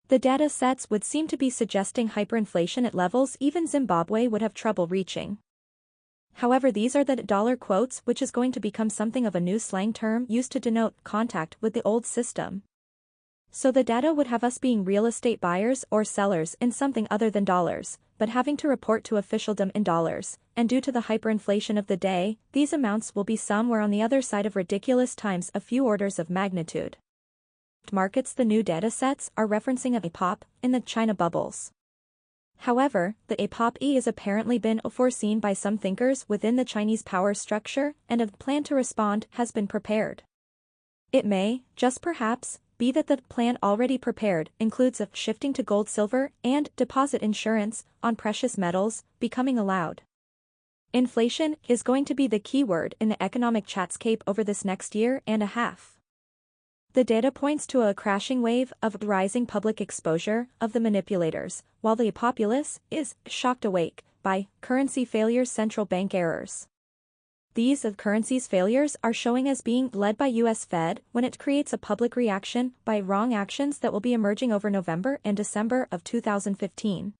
The data sets would seem to be suggesting hyperinflation at levels even Zimbabwe would have trouble reaching. However, these are the dollar quotes, which is going to become something of a new slang term used to denote contact with the old system. So the data would have us being real estate buyers or sellers in something other than dollars, but having to report to officialdom in dollars, and due to the hyperinflation of the day, these amounts will be somewhere on the other side of ridiculous times a few orders of magnitude. Markets the new data sets are referencing a pop in the China bubbles. However, the APOP has apparently been foreseen by some thinkers within the Chinese power structure and a plan to respond has been prepared. It may, just perhaps, be that the plan already prepared includes a shifting to gold silver and deposit insurance on precious metals becoming allowed. Inflation is going to be the key word in the economic chatscape over this next year and a half. The data points to a crashing wave of rising public exposure of the manipulators, while the populace is shocked awake by currency failures, central bank errors. These currency's failures are showing as being led by US Fed when it creates a public reaction by wrong actions that will be emerging over November and December of 2015.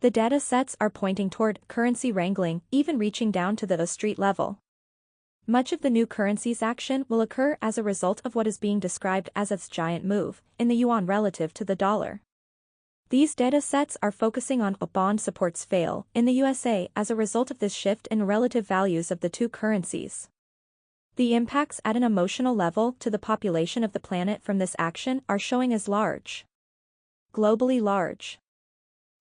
The data sets are pointing toward currency wrangling, even reaching down to the street level. Much of the new currency's action will occur as a result of what is being described as its giant move in the yuan relative to the dollar. These data sets are focusing on bond supports fail in the USA as a result of this shift in relative values of the two currencies. The impacts at an emotional level to the population of the planet from this action are showing as large. Globally large.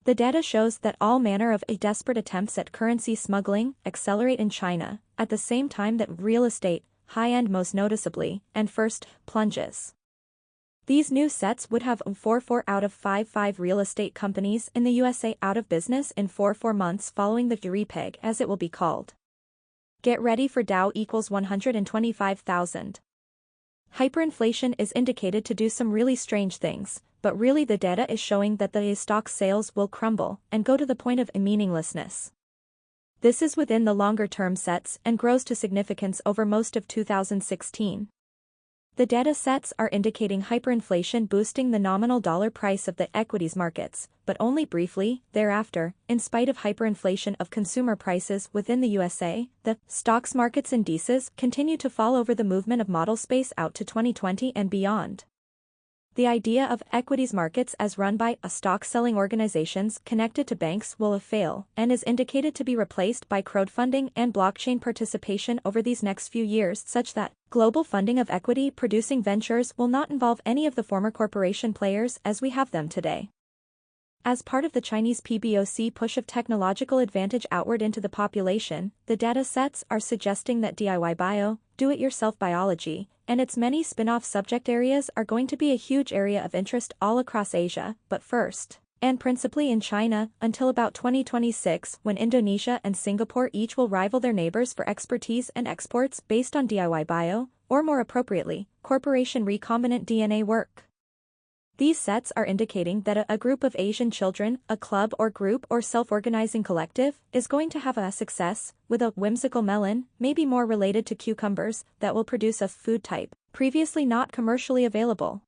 The data shows that all manner of desperate attempts at currency smuggling accelerate in China, at the same time that real estate, high-end most noticeably, and first, plunges. These new sets would have 4 out of 5 real estate companies in the USA out of business in 4 months following the repeg as it will be called. Get ready for Dow equals 125,000. Hyperinflation is indicated to do some really strange things, but really the data is showing that the stock sales will crumble and go to the point of meaninglessness. This is within the longer-term sets and grows to significance over most of 2016. The data sets are indicating hyperinflation boosting the nominal dollar price of the equities markets, but only briefly. Thereafter, in spite of hyperinflation of consumer prices within the USA, the stocks market's indices continue to fall over the movement of model space out to 2020 and beyond. The idea of equities markets as run by stock-selling organizations connected to banks will fail and is indicated to be replaced by crowdfunding and blockchain participation over these next few years, such that global funding of equity-producing ventures will not involve any of the former corporation players as we have them today. As part of the Chinese PBOC push of technological advantage outward into the population, the data sets are suggesting that DIY bio, do-it-yourself biology, and its many spin-off subject areas are going to be a huge area of interest all across Asia, but first, and principally in China, until about 2026 when Indonesia and Singapore each will rival their neighbors for expertise and exports based on DIY bio, or more appropriately, corporation recombinant DNA work. These sets are indicating that a group of Asian children, a club or group or self-organizing collective, is going to have a success, with a whimsical melon, maybe more related to cucumbers, that will produce a food type, previously not commercially available.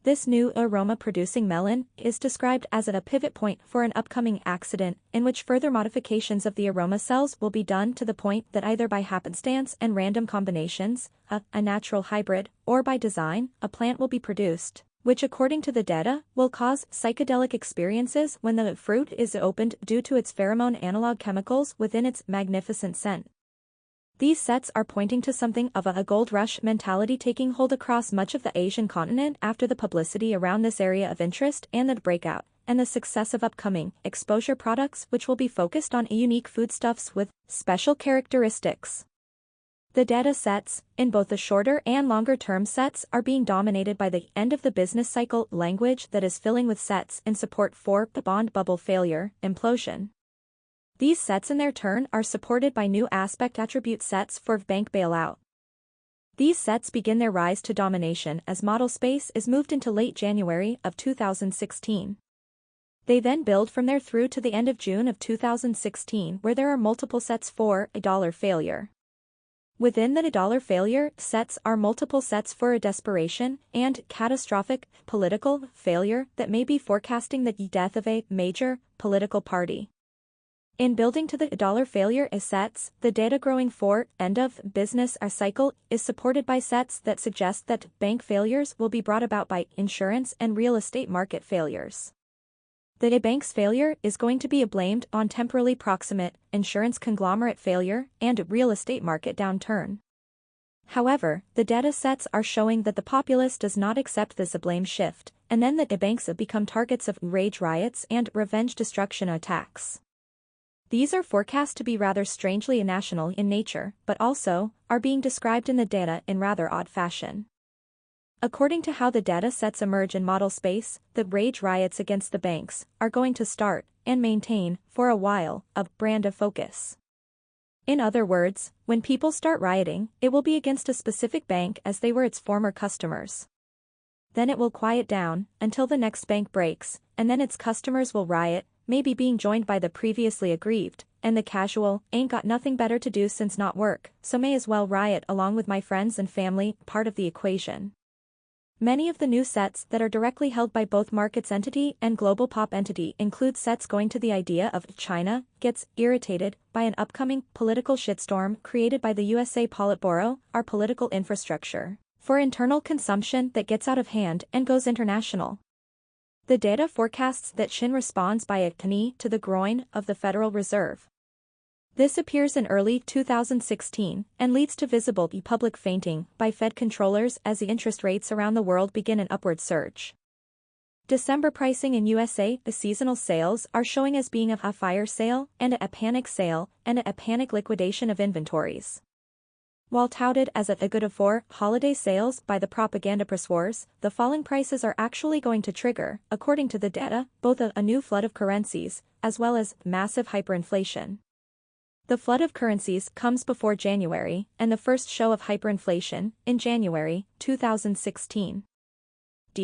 This new aroma-producing melon is described as a pivot point for an upcoming accident, in which further modifications of the aroma cells will be done to the point that either by happenstance and random combinations, a natural hybrid, or by design, a plant will be produced, which according to the data, will cause psychedelic experiences when the fruit is opened due to its pheromone analog chemicals within its magnificent scent. These sets are pointing to something of a gold rush mentality taking hold across much of the Asian continent after the publicity around this area of interest and the breakout, and the success of upcoming exposure products which will be focused on unique foodstuffs with special characteristics. The data sets, in both the shorter and longer term sets, are being dominated by the end of the business cycle language that is filling with sets in support for the bond bubble failure, implosion. These sets in their turn are supported by new aspect attribute sets for bank bailout. These sets begin their rise to domination as model space is moved into late January of 2016. They then build from there through to the end of June of 2016 where there are multiple sets for a dollar failure. Within the dollar failure sets are multiple sets for a desperation and catastrophic political failure that may be forecasting the death of a major political party. In building to the dollar failure sets, the data growing for end of business cycle is supported by sets that suggest that bank failures will be brought about by insurance and real estate market failures. The bank's failure is going to be blamed on temporally proximate insurance conglomerate failure and real estate market downturn. However, the data sets are showing that the populace does not accept this blame shift, and then that the banks become targets of rage riots and revenge destruction attacks. These are forecast to be rather strangely national in nature, but also are being described in the data in rather odd fashion. According to how the data sets emerge in model space, the rage riots against the banks are going to start, and maintain, for a while, a brand of focus. In other words, when people start rioting, it will be against a specific bank as they were its former customers. Then it will quiet down, until the next bank breaks, and then its customers will riot, maybe being joined by the previously aggrieved, and the casual, ain't got nothing better to do since not work, so may as well riot along with my friends and family, part of the equation. Many of the new sets that are directly held by both Markets entity and GlobalPop entity include sets going to the idea of China gets irritated by an upcoming political shitstorm created by the USA Politburo, our political infrastructure, for internal consumption that gets out of hand and goes international. The data forecasts that Shin responds by a knee to the groin of the Federal Reserve. This appears in early 2016 and leads to visible public fainting by Fed controllers as the interest rates around the world begin an upward surge. December pricing in USA, the seasonal sales are showing as being a fire sale and a panic sale and a panic liquidation of inventories. While touted as a good for holiday sales by the propaganda press wars, the falling prices are actually going to trigger, according to the data, both a new flood of currencies, as well as massive hyperinflation. The flood of currencies comes before January, and the first show of hyperinflation, in January 2016.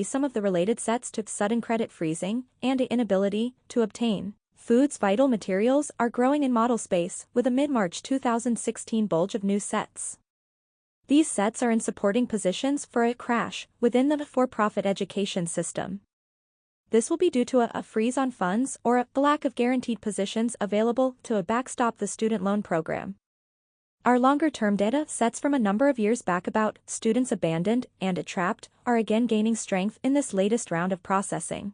Some of the related sets to sudden credit freezing and inability to obtain food's vital materials are growing in model space with a mid-March 2016 bulge of new sets. These sets are in supporting positions for a crash within the for-profit education system. This will be due to a freeze on funds or a lack of guaranteed positions available to backstop the student loan program. Our longer-term data sets from a number of years back about students abandoned and trapped are again gaining strength in this latest round of processing.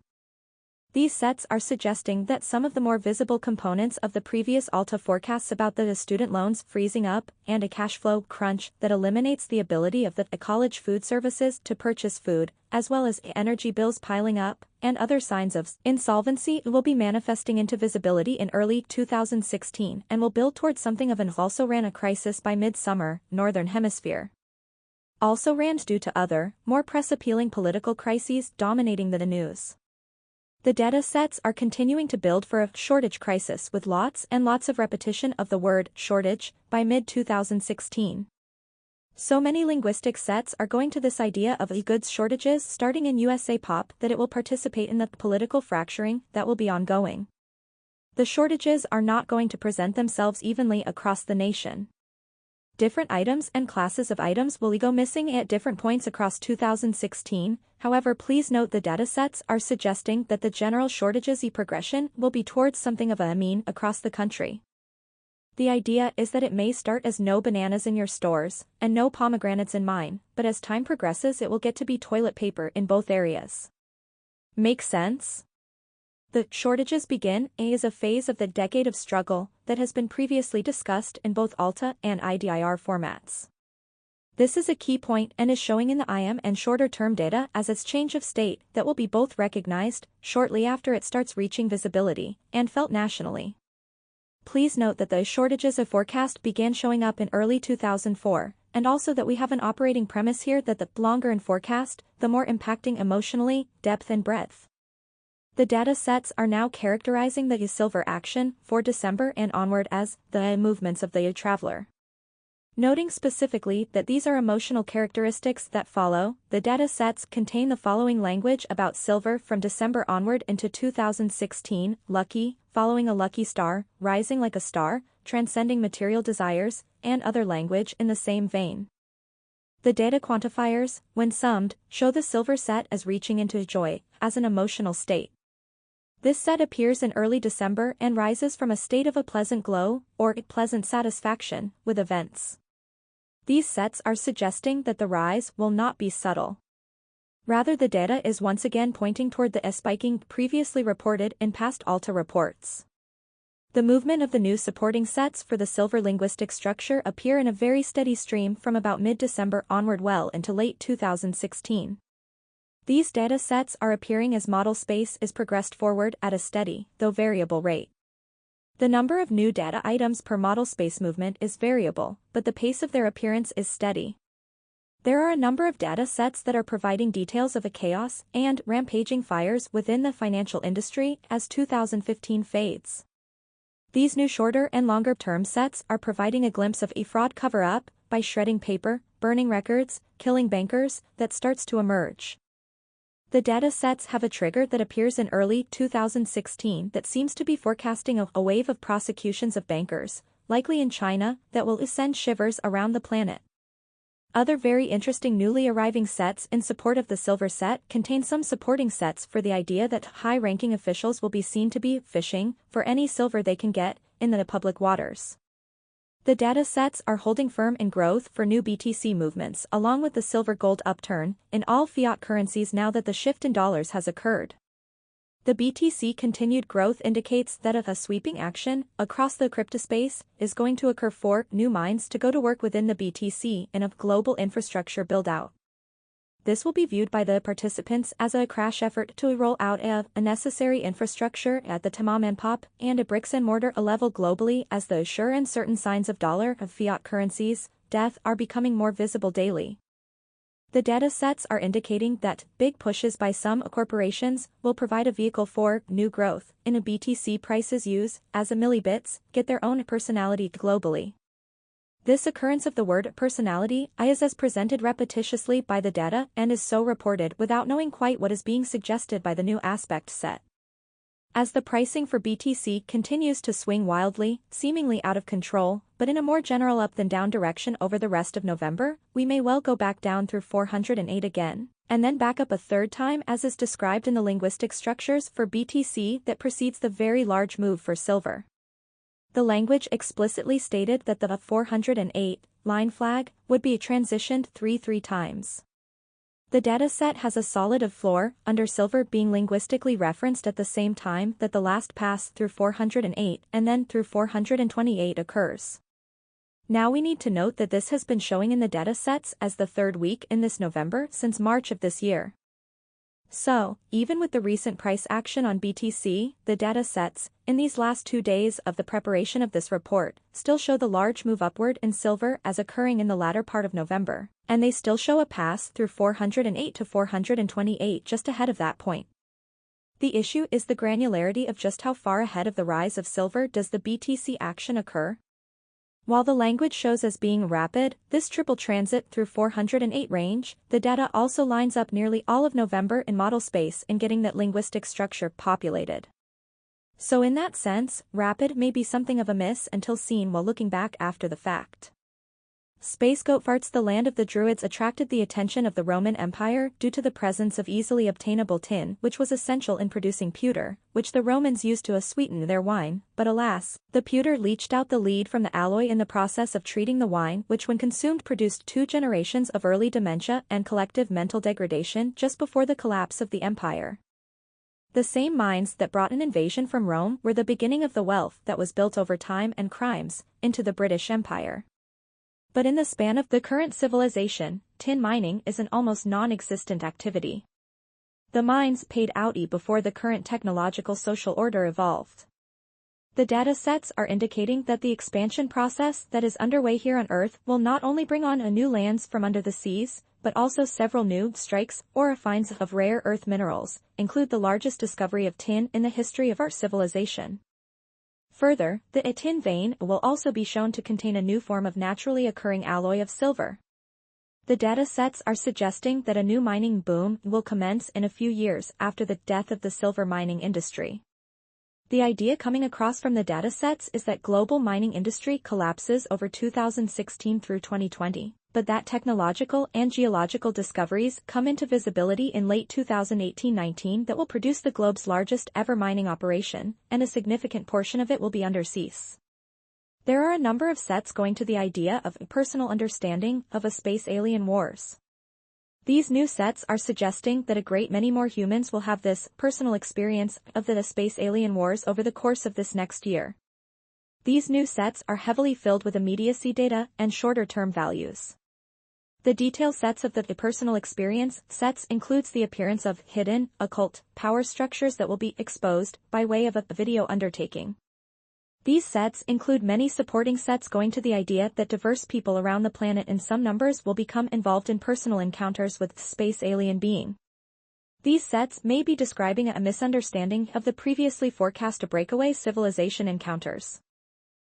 These sets are suggesting that some of the more visible components of the previous Alta forecasts about the student loans freezing up and a cash flow crunch that eliminates the ability of the college food services to purchase food, as well as energy bills piling up, and other signs of insolvency will be manifesting into visibility in early 2016 and will build towards something of an also-ran a crisis by mid-summer, Northern Hemisphere. Also ran due to other, more press-appealing political crises dominating the news. The data sets are continuing to build for a shortage crisis with lots and lots of repetition of the word shortage by mid-2016. So many linguistic sets are going to this idea of goods shortages starting in USAPop that it will participate in the political fracturing that will be ongoing. The shortages are not going to present themselves evenly across the nation. Different items and classes of items will go missing at different points across 2016, however please note the datasets are suggesting that the general shortages progression will be towards something of a mean across the country. The idea is that it may start as no bananas in your stores, and no pomegranates in mine, but as time progresses it will get to be toilet paper in both areas. Make sense? The shortages begin is a phase of the decade of struggle that has been previously discussed in both Alta and IDIR formats. This is a key point and is showing in the IM and shorter-term data as its change of state that will be both recognized shortly after it starts reaching visibility and felt nationally. Please note that the shortages of forecast began showing up in early 2004, and also that we have an operating premise here that the longer in forecast, the more impacting emotionally, depth and breadth. The data sets are now characterizing the silver action for December and onward as the movements of the traveler. Noting specifically that these are emotional characteristics that follow, the data sets contain the following language about silver from December onward into 2016, lucky, following a lucky star, rising like a star, transcending material desires, and other language in the same vein. The data quantifiers, when summed, show the silver set as reaching into joy, as an emotional state. This set appears in early December and rises from a state of a pleasant glow, or pleasant satisfaction, with events. These sets are suggesting that the rise will not be subtle. Rather the data is once again pointing toward the spiking previously reported in past Alta reports. The movement of the new supporting sets for the silver linguistic structure appear in a very steady stream from about mid-December onward well into late 2016. These data sets are appearing as model space is progressed forward at a steady, though variable rate. The number of new data items per model space movement is variable, but the pace of their appearance is steady. There are a number of data sets that are providing details of a chaos and rampaging fires within the financial industry as 2015 fades. These new shorter and longer term sets are providing a glimpse of a fraud cover-up by shredding paper, burning records, killing bankers that starts to emerge. The data sets have a trigger that appears in early 2016 that seems to be forecasting a wave of prosecutions of bankers, likely in China, that will send shivers around the planet. Other very interesting newly arriving sets in support of the silver set contain some supporting sets for the idea that high-ranking officials will be seen to be fishing for any silver they can get in the public waters. The data sets are holding firm in growth for new BTC movements along with the silver-gold upturn in all fiat currencies now that the shift in dollars has occurred. The BTC continued growth indicates that a sweeping action across the cryptospace is going to occur for new mines to go to work within the BTC in a global infrastructure build-out. This will be viewed by the participants as a crash effort to roll out a necessary infrastructure at the ChinaPop and a bricks-and-mortar level globally as the sure and certain signs of dollar of fiat currencies, death are becoming more visible daily. The data sets are indicating that big pushes by some corporations will provide a vehicle for new growth in a BTC prices use as a millibits get their own personality globally. This occurrence of the word personality is as presented repetitiously by the data and is so reported without knowing quite what is being suggested by the new aspect set. As the pricing for BTC continues to swing wildly, seemingly out of control, but in a more general up than down direction over the rest of November, we may well go back down through 408 again, and then back up a third time as is described in the linguistic structures for BTC that precedes the very large move for silver. The language explicitly stated that the 408 line flag would be transitioned three times. The dataset has a solid of floor, under silver being linguistically referenced at the same time that the last pass through 408 and then through 428 occurs. Now we need to note that this has been showing in the datasets as the third week in this November since March of this year. So, even with the recent price action on BTC, the datasets, in these last 2 days of the preparation of this report, still show the large move upward in silver as occurring in the latter part of November, and they still show a pass through 408 to 428 just ahead of that point. The issue is the granularity of just how far ahead of the rise of silver does the BTC action occur. While the language shows as being rapid, this triple transit through 408 range, the data also lines up nearly all of November in model space in getting that linguistic structure populated. So in that sense, rapid may be something of a miss until seen while looking back after the fact. SpaceGoatFarts, the land of the Druids, attracted the attention of the Roman Empire due to the presence of easily obtainable tin, which was essential in producing pewter, which the Romans used to sweeten their wine, but alas, the pewter leached out the lead from the alloy in the process of treating the wine, which when consumed produced 2 generations of early dementia and collective mental degradation just before the collapse of the empire. The same mines that brought an invasion from Rome were the beginning of the wealth that was built over time and crimes into the British Empire. But in the span of the current civilization, tin mining is an almost non-existent activity. The mines paid out before the current technological social order evolved. The data sets are indicating that the expansion process that is underway here on Earth will not only bring on a new lands from under the seas, but also several new strikes or finds of rare earth minerals, include the largest discovery of tin in the history of our civilization. Further, the tin vein will also be shown to contain a new form of naturally occurring alloy of silver. The data sets are suggesting that a new mining boom will commence in a few years after the death of the silver mining industry. The idea coming across from the data sets is that global mining industry collapses over 2016 through 2020, but that technological and geological discoveries come into visibility in late 2018-19 that will produce the globe's largest ever mining operation, and a significant portion of it will be underseas. There are a number of sets going to the idea of a personal understanding of a space alien wars. These new sets are suggesting that a great many more humans will have this personal experience of the space alien wars over the course of this next year. These new sets are heavily filled with immediacy data and shorter-term values. The detail sets of the personal experience sets includes the appearance of hidden, occult, power structures that will be exposed by way of a video undertaking. These sets include many supporting sets going to the idea that diverse people around the planet in some numbers will become involved in personal encounters with space alien being. These sets may be describing a misunderstanding of the previously forecast breakaway civilization encounters.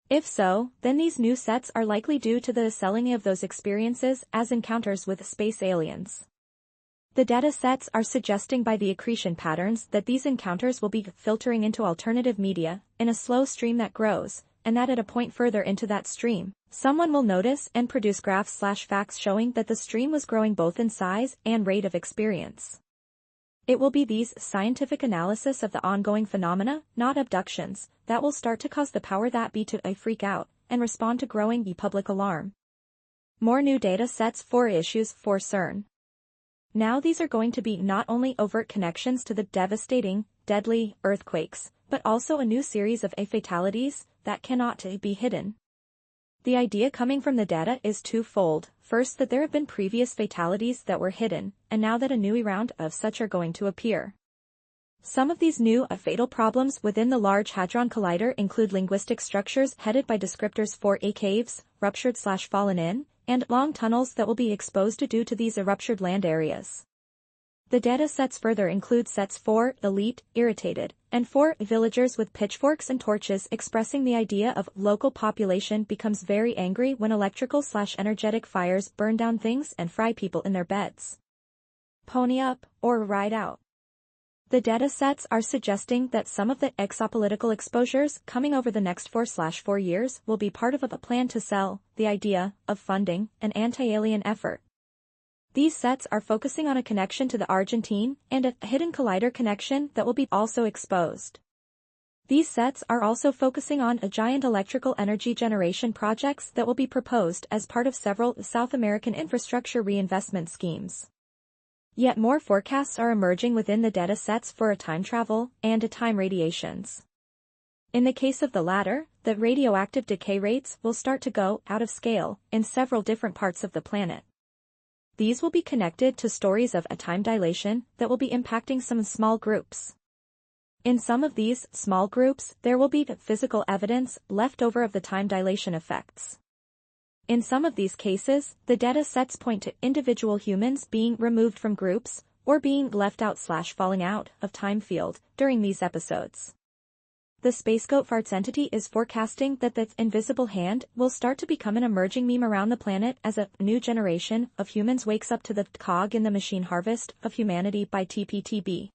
If so, then these new sets are likely due to the selling of those experiences as encounters with space aliens. The data sets are suggesting by the accretion patterns that these encounters will be filtering into alternative media in a slow stream that grows, and that at a point further into that stream, someone will notice and produce graphs/facts showing that the stream was growing both in size and rate of experience. It will be these scientific analysis of the ongoing phenomena, not abductions, that will start to cause the power that be to freak out and respond to growing public alarm. More new data sets for issues for CERN. Now these are going to be not only overt connections to the devastating, deadly earthquakes, but also a new series of fatalities that cannot be hidden. The idea coming from the data is twofold. First, that there have been previous fatalities that were hidden, and now that a new round of such are going to appear. Some of these new fatal problems within the Large Hadron Collider include linguistic structures headed by descriptors for caves, ruptured/fallen in, and long tunnels that will be exposed due to these ruptured land areas. The data sets further include sets for elite, irritated, and for villagers with pitchforks and torches expressing the idea of local population becomes very angry when electrical/energetic fires burn down things and fry people in their beds. Pony up, or ride out. The data sets are suggesting that some of the exopolitical exposures coming over the next 4/4 years will be part of a plan to sell the idea of funding an anti-alien effort. These sets are focusing on a connection to the Argentine and a hidden collider connection that will be also exposed. These sets are also focusing on a giant electrical energy generation projects that will be proposed as part of several South American infrastructure reinvestment schemes. Yet more forecasts are emerging within the data sets for a time travel and a time radiations. In the case of the latter, the radioactive decay rates will start to go out of scale in several different parts of the planet. These will be connected to stories of a time dilation that will be impacting some small groups. In some of these small groups, there will be physical evidence left over of the time dilation effects. In some of these cases, the data sets point to individual humans being removed from groups, or being left out/falling out of time field during these episodes. The SpaceGoatFarts entity is forecasting that the invisible hand will start to become an emerging meme around the planet as a new generation of humans wakes up to the cog in the machine harvest of humanity by TPTB.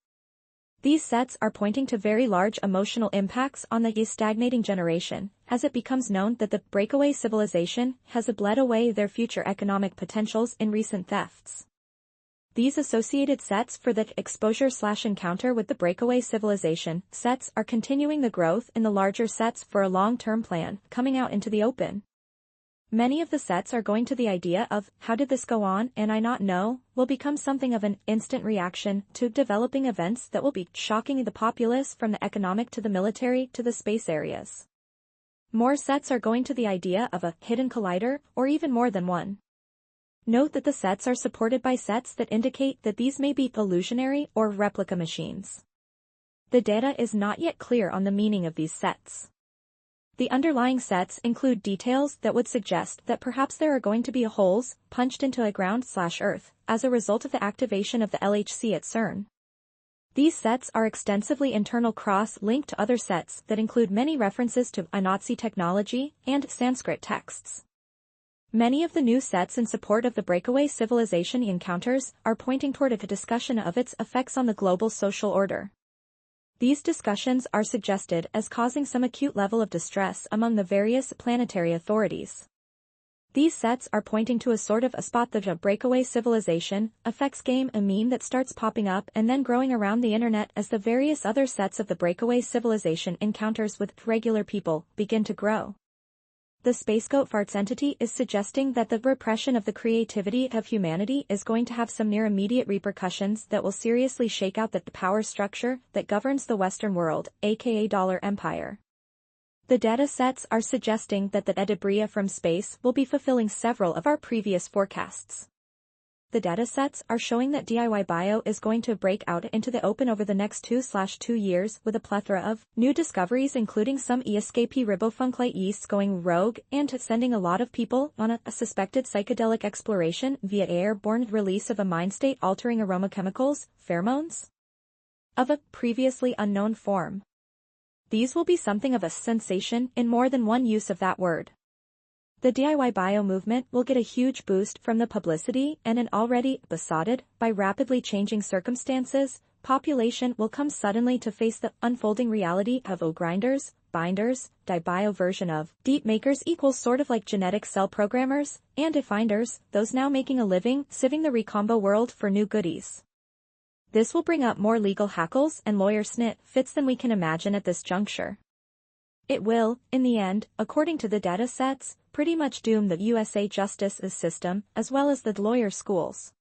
These sets are pointing to very large emotional impacts on the stagnating generation, as it becomes known that the breakaway civilization has bled away their future economic potentials in recent thefts. These associated sets for the exposure/encounter with the breakaway civilization sets are continuing the growth in the larger sets for a long-term plan coming out into the open. Many of the sets are going to the idea of, how did this go on and I not know, will become something of an instant reaction to developing events that will be shocking the populace from the economic to the military to the space areas. More sets are going to the idea of a hidden collider, or even more than one. Note that the sets are supported by sets that indicate that these may be illusionary or replica machines. The data is not yet clear on the meaning of these sets. The underlying sets include details that would suggest that perhaps there are going to be holes punched into a ground/earth as a result of the activation of the LHC at CERN. These sets are extensively internal cross-linked to other sets that include many references to Nazi technology and Sanskrit texts. Many of the new sets in support of the breakaway civilization encounters are pointing toward a discussion of its effects on the global social order. These discussions are suggested as causing some acute level of distress among the various planetary authorities. These sets are pointing to a sort of a spot the breakaway civilization effects game, a meme that starts popping up and then growing around the internet as the various other sets of the breakaway civilization encounters with regular people begin to grow. The SpaceGoatFarts entity is suggesting that the repression of the creativity of humanity is going to have some near-immediate repercussions that will seriously shake out the power structure that governs the Western world, aka Dollar Empire. The data sets are suggesting that the debris from space will be fulfilling several of our previous forecasts. The data sets are showing that DIY Bio is going to break out into the open over the next 2/2 years with a plethora of new discoveries, including some escapee ribofunclite yeasts going rogue and sending a lot of people on a suspected psychedelic exploration via airborne release of a mind state altering aroma chemicals, pheromones, of a previously unknown form. These will be something of a sensation in more than one use of that word. The DIY Bio movement will get a huge boost from the publicity, and an already besotted by rapidly changing circumstances population will come suddenly to face the unfolding reality of grinders, binders, DIY version of deep makers equals sort of like genetic cell programmers, and finders, those now making a living sieving the recombo world for new goodies. This will bring up more legal hackles and lawyer snit fits than we can imagine at this juncture. It will, in the end, according to the data sets, pretty much doom the USA justice system as well as the lawyer schools.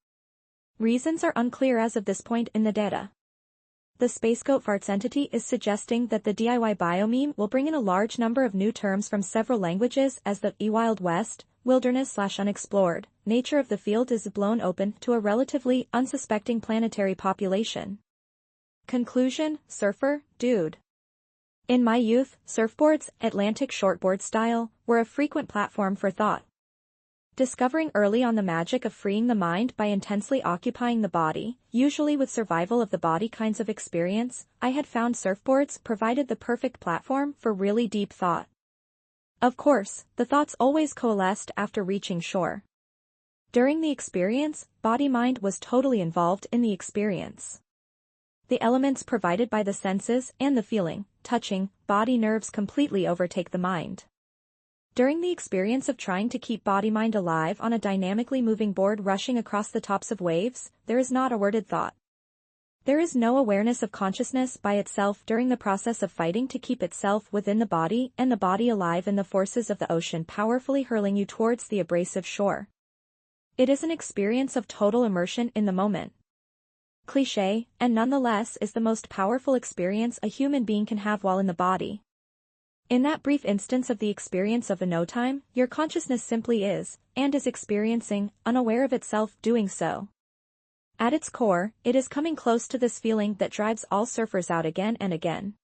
Reasons are unclear as of this point in the data. The SpaceGoatFarts entity is suggesting that the DIY Bio meme will bring in a large number of new terms from several languages as the Wild West, wilderness/unexplored nature of the field is blown open to a relatively unsuspecting planetary population. Conclusion: Surfer, dude. In my youth, surfboards, Atlantic shortboard style, were a frequent platform for thought. Discovering early on the magic of freeing the mind by intensely occupying the body, usually with survival of the body kinds of experience, I had found surfboards provided the perfect platform for really deep thought. Of course, the thoughts always coalesced after reaching shore. During the experience, body-mind was totally involved in the experience. the elements provided by the senses and the feeling, touching, body nerves completely overtake the mind. During the experience of trying to keep body-mind alive on a dynamically moving board rushing across the tops of waves, there is not a worded thought. There is no awareness of consciousness by itself during the process of fighting to keep itself within the body and the body alive in the forces of the ocean powerfully hurling you towards the abrasive shore. It is an experience of total immersion in the moment. Cliché, and nonetheless is the most powerful experience a human being can have while in the body. In that brief instance of the experience of a no-time, your consciousness simply is, and is experiencing, unaware of itself doing so. At its core, it is coming close to this feeling that drives all surfers out again and again.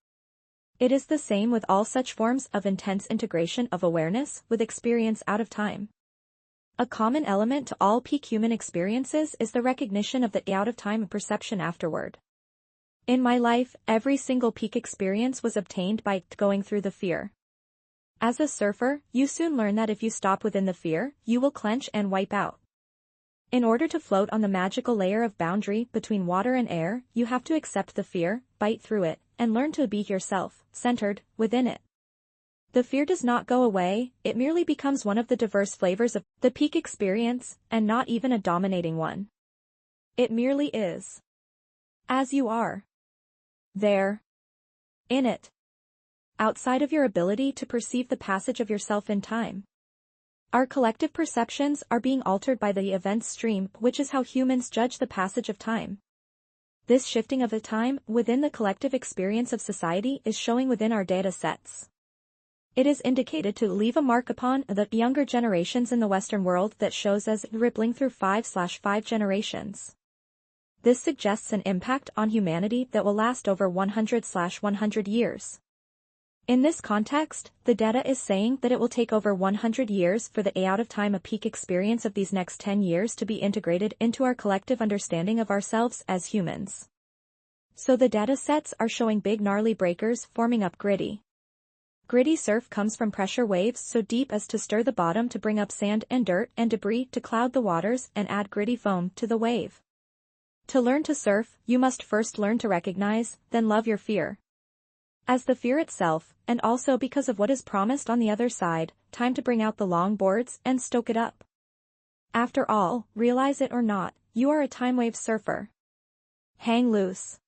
It is the same with all such forms of intense integration of awareness with experience out of time. A common element to all peak human experiences is the recognition of the out-of-time perception afterward. In my life, every single peak experience was obtained by going through the fear. As a surfer, you soon learn that if you stop within the fear, you will clench and wipe out. In order to float on the magical layer of boundary between water and air, you have to accept the fear, bite through it, and learn to be yourself, centered, within it. The fear does not go away, it merely becomes one of the diverse flavors of the peak experience, and not even a dominating one. It merely is. As you are. There. In it. Outside of your ability to perceive the passage of yourself in time. Our collective perceptions are being altered by the event stream, which is how humans judge the passage of time. This shifting of the time within the collective experience of society is showing within our data sets. It is indicated to leave a mark upon the younger generations in the Western world that shows as rippling through 5/5 generations. This suggests an impact on humanity that will last over 100/100 years. In this context, the data is saying that it will take over 100 years for the out-of-time peak experience of these next 10 years to be integrated into our collective understanding of ourselves as humans. So the data sets are showing big gnarly breakers forming up gritty. Gritty surf comes from pressure waves so deep as to stir the bottom to bring up sand and dirt and debris to cloud the waters and add gritty foam to the wave. To learn to surf, you must first learn to recognize, then love your fear. As the fear itself, and also because of what is promised on the other side, time to bring out the long boards and stoke it up. After all, realize it or not, you are a time wave surfer. Hang loose.